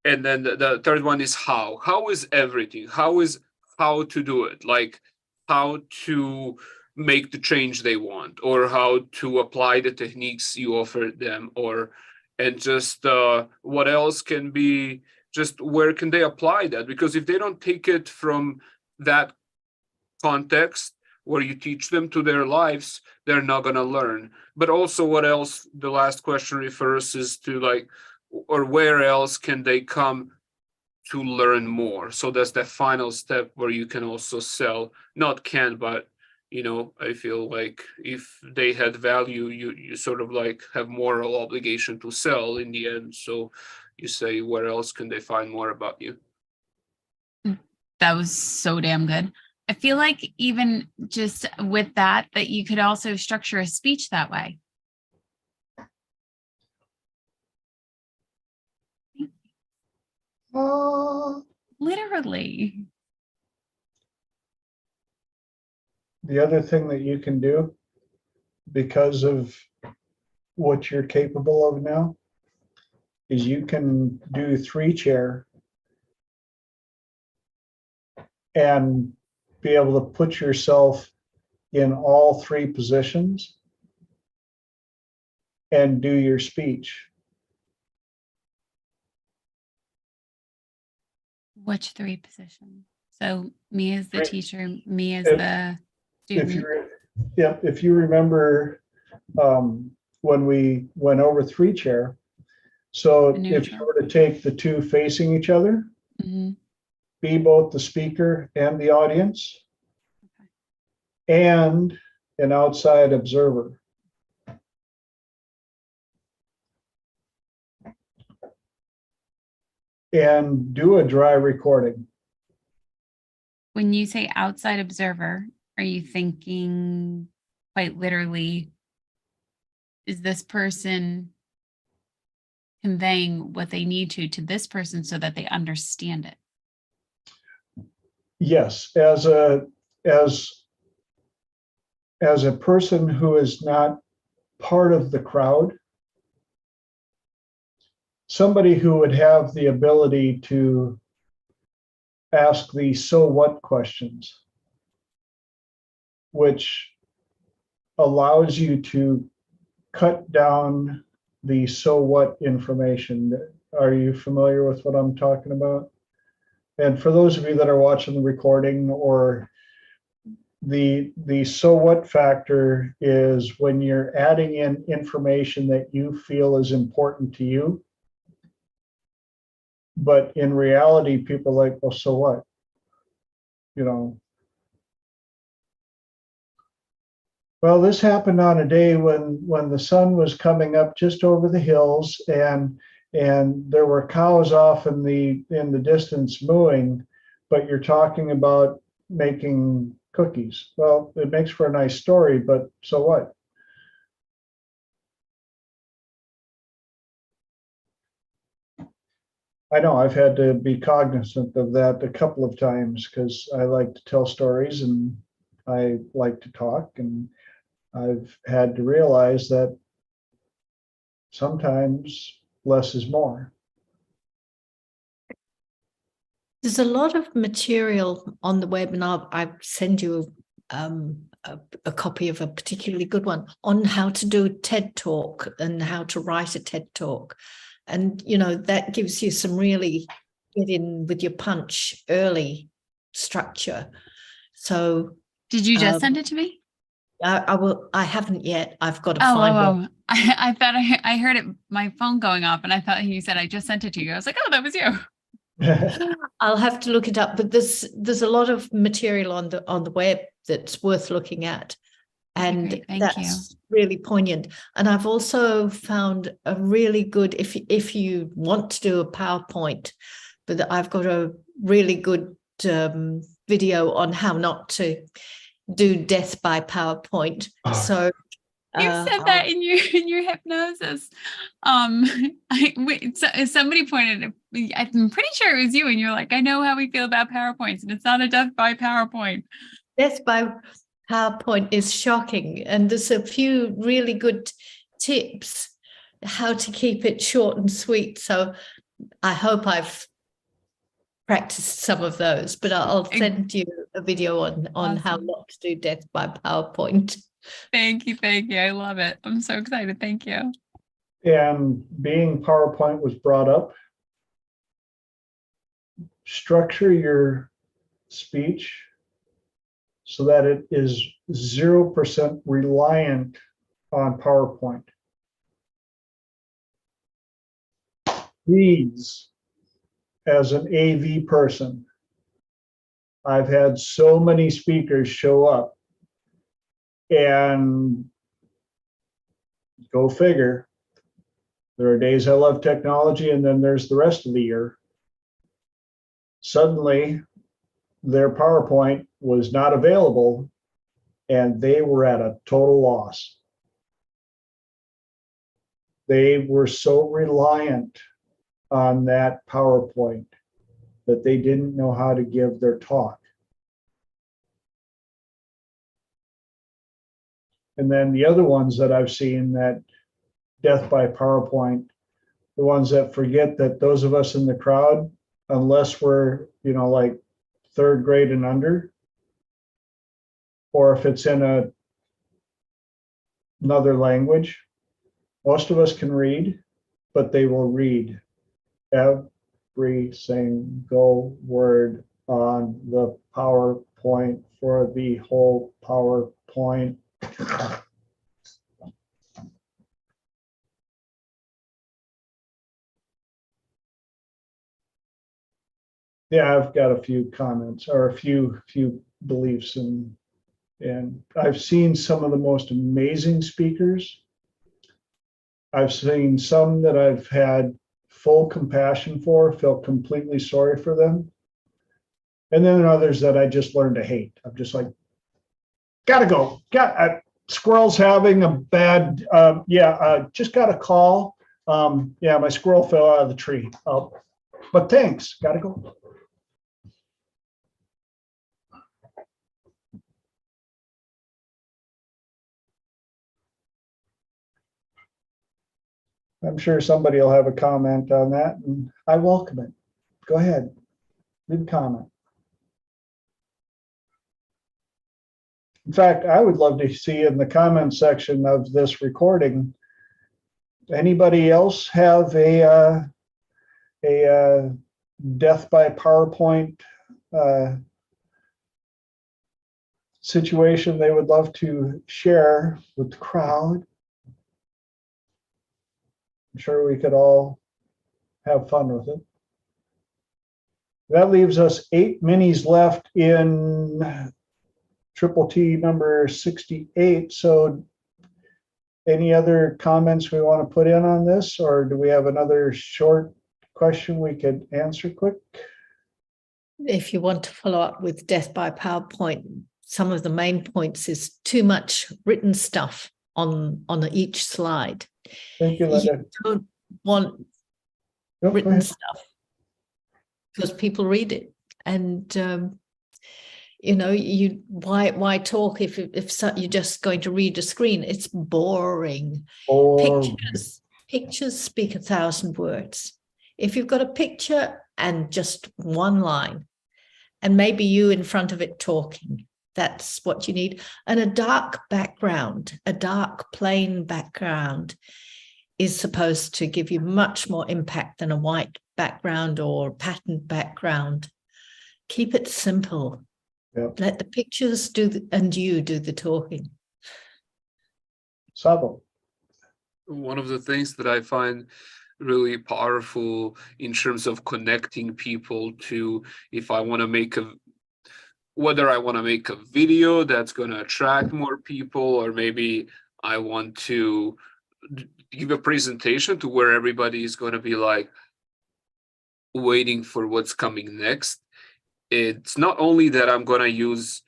And then the third one is how. How is everything? How to do it? Like, how to make the change they want, or how to apply the techniques you offer them, and just what else can be, just where can they apply that? Because if they don't take it from that context where you teach them to their lives, they're not going to learn. But also, what else, the last question refers is to, like, or where else can they come to learn more? So that's the final step where you can also sell, not can, but I feel like if they had value, you sort of like have moral obligation to sell in the end. So you say, where else can they find more about you? That was so damn good. I feel like even just with that you could also structure a speech that way. Literally. The other thing that you can do, because of what you're capable of now, is you can do 3-chair and be able to put yourself in all 3 positions and do your speech. Which 3 positions? So me as the 3. teacher, me as the student. If you remember when we went over 3-chair, so if you were to take the 2 facing each other, be both the speaker and the audience, and an outside observer. And do a dry recording. When you say outside observer, are you thinking quite literally, is this person conveying what they need to this person so that they understand it? Yes, as a person who is not part of the crowd, somebody who would have the ability to ask the so what questions, which allows you to cut down the so what information. Are you familiar with what I'm talking about? And for those of you that are watching the recording, or the so what factor is when you're adding in information that you feel is important to you, but in reality people are like, well, so what? Well, this happened on a day when the sun was coming up just over the hills, and there were cows off in the distance mooing, but you're talking about making cookies. Well, it makes for a nice story, but so what? I know I've had to be cognizant of that a couple of times because I like to tell stories and I like to talk, and I've had to realize that sometimes less is more. There's a lot of material on the web, and I'll send you a copy of a particularly good one on how to do a TED Talk and how to write a TED Talk. And, that gives you some really get in with your punch early structure. So did you just send it to me? I will. I haven't yet. I've got to find it. I thought I heard it, my phone going off, and I thought you said I just sent it to you. I was like, oh, that was you. I'll have to look it up, but there's a lot of material on the web that's worth looking at, and that's really poignant. And I've also found a really good, if you want to do a PowerPoint, but I've got a really good video on how not to do death by PowerPoint. So You said that in your hypnosis. Somebody pointed. I'm pretty sure it was you, and you're like, I know how we feel about PowerPoints, and it's not a death by PowerPoint. Death by PowerPoint is shocking, and there's a few really good tips how to keep it short and sweet. So I hope I've practiced some of those, but I'll send you a video on how not to do death by PowerPoint. Thank you. I love it. I'm so excited. Thank you. And being PowerPoint was brought up, structure your speech so that it is 0% reliant on PowerPoint. These, as an AV person, I've had so many speakers show up, and go figure, there are days I love technology, and then there's the rest of the year. Suddenly, their PowerPoint was not available, and they were at a total loss. They were so reliant on that PowerPoint that they didn't know how to give their talk. And then the other ones that I've seen that death by PowerPoint, the ones that forget that those of us in the crowd, unless we're, like 3rd grade and under, or if it's in another language, most of us can read, but they will read every single word on the PowerPoint for the whole PowerPoint. Yeah, I've got a few comments or a few beliefs, and I've seen some of the most amazing speakers. I've seen some that I've had full compassion for, felt completely sorry for them. And then others that I just learned to hate. I'm just like, gotta go. Squirrel's having a bad, just got a call. My squirrel fell out of the tree. But thanks, gotta go. I'm sure somebody will have a comment on that, and I welcome it. Go ahead, leave a comment. In fact, I would love to see in the comment section of this recording, anybody else have a death by PowerPoint situation they would love to share with the crowd? I'm sure we could all have fun with it. That leaves us 8 minis left in Triple T number 68. So any other comments we want to put in on this, or do we have another short question we could answer quick? If you want to follow up with death by PowerPoint, some of the main points is too much written stuff on each slide. Thank you, Linda. You don't want written stuff because people read it, and why talk if you're just going to read a screen? It's boring. Pictures speak 1,000 words. If you've got a picture and just one line, and maybe you in front of it talking, that's what you need. And a dark background, a dark plain background is supposed to give you much more impact than a white background or patterned background. Keep it simple. Yep. Let the pictures do and you do the talking. Sabo. One of the things that I find really powerful in terms of connecting people to, if I want to make whether I want to make a video that's going to attract more people, or maybe I want to give a presentation to where everybody is going to be like waiting for what's coming next. It's not only that I'm going to use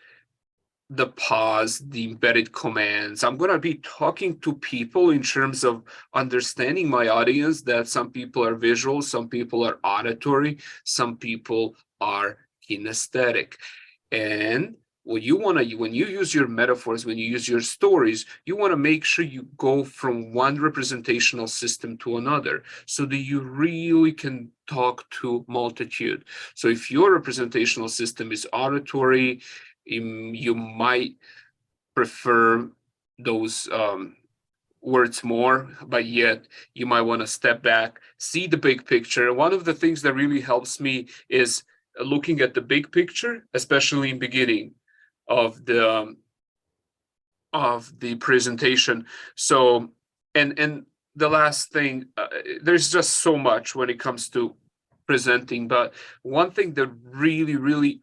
the pause, the embedded commands. I'm going to be talking to people in terms of understanding my audience, that some people are visual, some people are auditory, some people are kinesthetic. And what you want to, when you use your metaphors, when you use your stories, you want to make sure you go from one representational system to another so that you really can talk to multitude. So if your representational system is auditory, you might prefer those words more, but yet you might want to step back, see the big picture. One of the things that really helps me is looking at the big picture, especially in beginning of the presentation. So, and the last thing, there's just so much when it comes to presenting, but one thing that really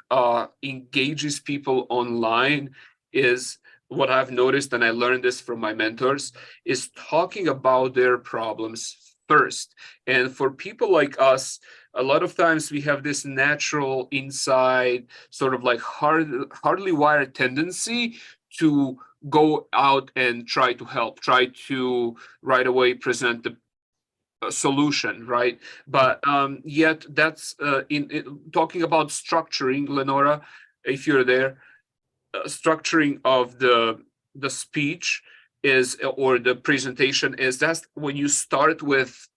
engages people online is what I've noticed, and I learned this from my mentors, is talking about their problems first. And for people like us, a lot of times we have this natural inside sort of like hardly wired tendency to go out and try to help, try to right away present the solution, right? But yet that's in talking about structuring, Lenora, if you're there, structuring of the speech is, or the presentation is, that's when you start with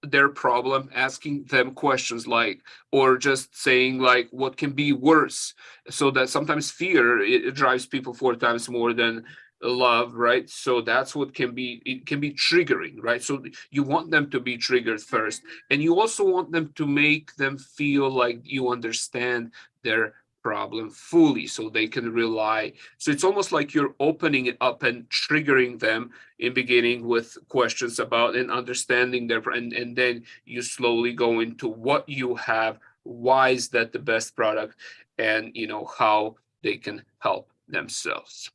their problem, asking them questions like, or just saying like, what can be worse? So that sometimes fear, it drives people 4 times more than love, right? So that's what can be, it can be triggering, right? So you want them to be triggered first, and you also want them to make them feel like you understand their problem fully, so they can rely. So it's almost like you're opening it up and triggering them in beginning with questions about and understanding their, and then you slowly go into what you have, why is that the best product, and you know how they can help themselves.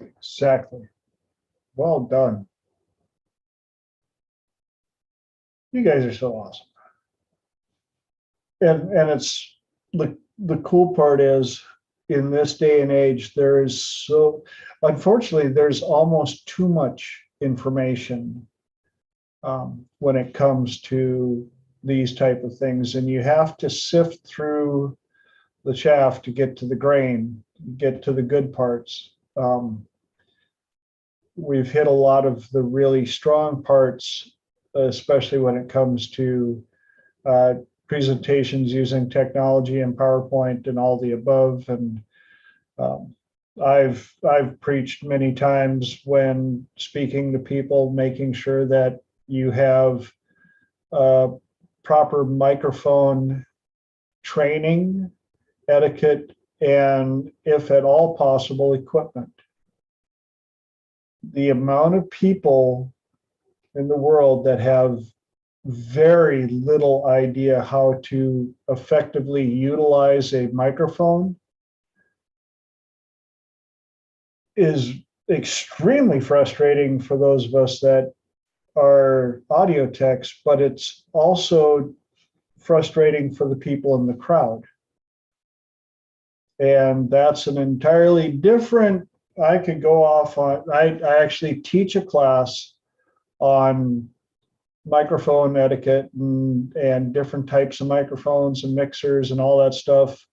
Exactly. Well done. You guys are so awesome. And it's the cool part is, in this day and age, there is so, unfortunately, there's almost too much information when it comes to these type of things, and you have to sift through the chaff to get to the grain, get to the good parts. We've hit a lot of the really strong parts, especially when it comes to presentations using technology and PowerPoint and all the above. And I've preached many times when speaking to people, making sure that you have proper microphone training, etiquette, and if at all possible, equipment. The amount of people in the world that have very little idea how to effectively utilize a microphone is extremely frustrating for those of us that are audio techs, but it's also frustrating for the people in the crowd. And that's an entirely different, I could go off on, I actually teach a class on microphone etiquette and different types of microphones and mixers and all that stuff.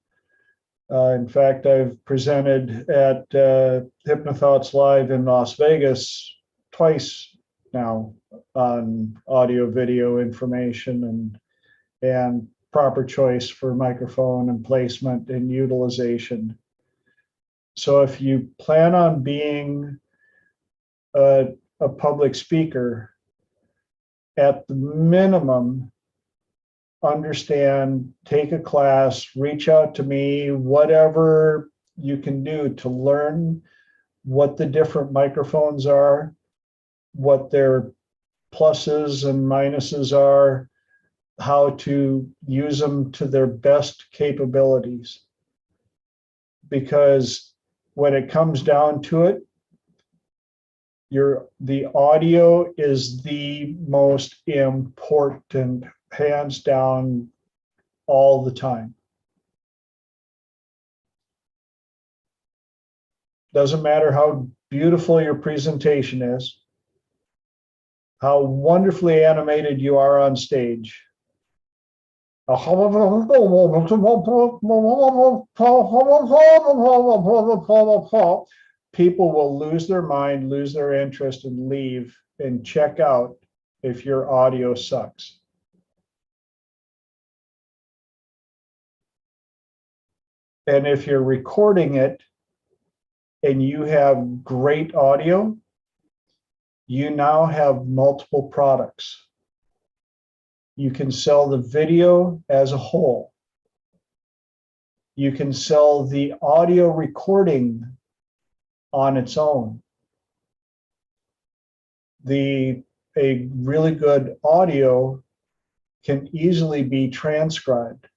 In fact, I've presented at Hypnothoughts Live in Las Vegas twice now on audio video information and proper choice for microphone and placement and utilization. So if you plan on being a public speaker, at the minimum, understand, take a class, reach out to me, whatever you can do to learn what the different microphones are, what their pluses and minuses are, how to use them to their best capabilities. Because when it comes down to it, the audio is the most important, hands down, all the time. Doesn't matter how beautiful your presentation is, how wonderfully animated you are on stage. People will lose their mind, lose their interest, and leave and check out if your audio sucks. And if you're recording it and you have great audio, you now have multiple products. You can sell the video as a whole. You can sell the audio recording on its own. A really good audio can easily be transcribed.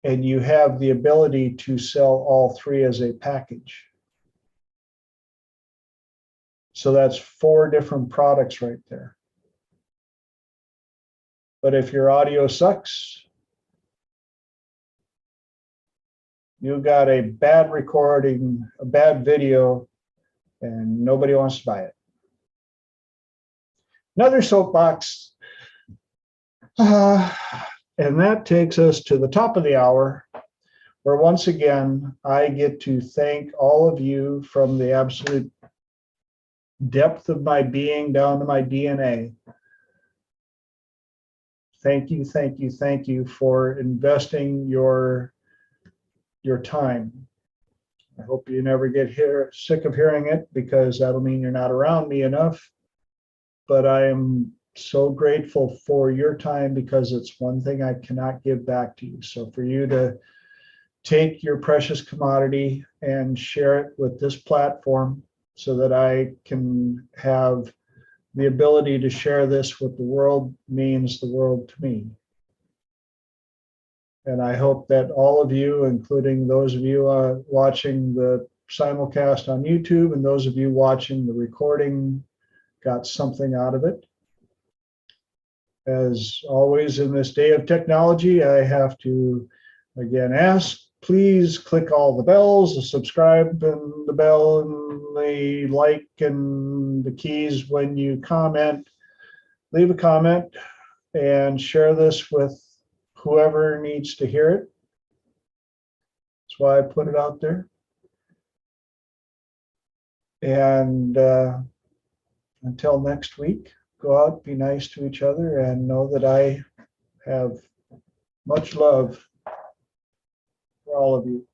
And you have the ability to sell all three as a package. So that's 4 different products right there. But if your audio sucks, you got a bad recording, a bad video, and nobody wants to buy it. Another soapbox. And that takes us to the top of the hour, where once again, I get to thank all of you from the absolute depth of my being down to my DNA. Thank you, thank you, thank you for investing your time. I hope you never get sick of hearing it, because that'll mean you're not around me enough. But I am so grateful for your time, because it's one thing I cannot give back to you. So for you to take your precious commodity and share it with this platform so that I can have the ability to share this with the world means the world to me. And I hope that all of you, including those of you watching the simulcast on YouTube and those of you watching the recording, got something out of it. As always, in this day of technology, I have to again ask, please click all the bells, the subscribe and the bell and the like and the keys when you comment. Leave a comment and share this with whoever needs to hear it. That's why I put it out there. And until next week, go out, be nice to each other, and know that I have much love for all of you.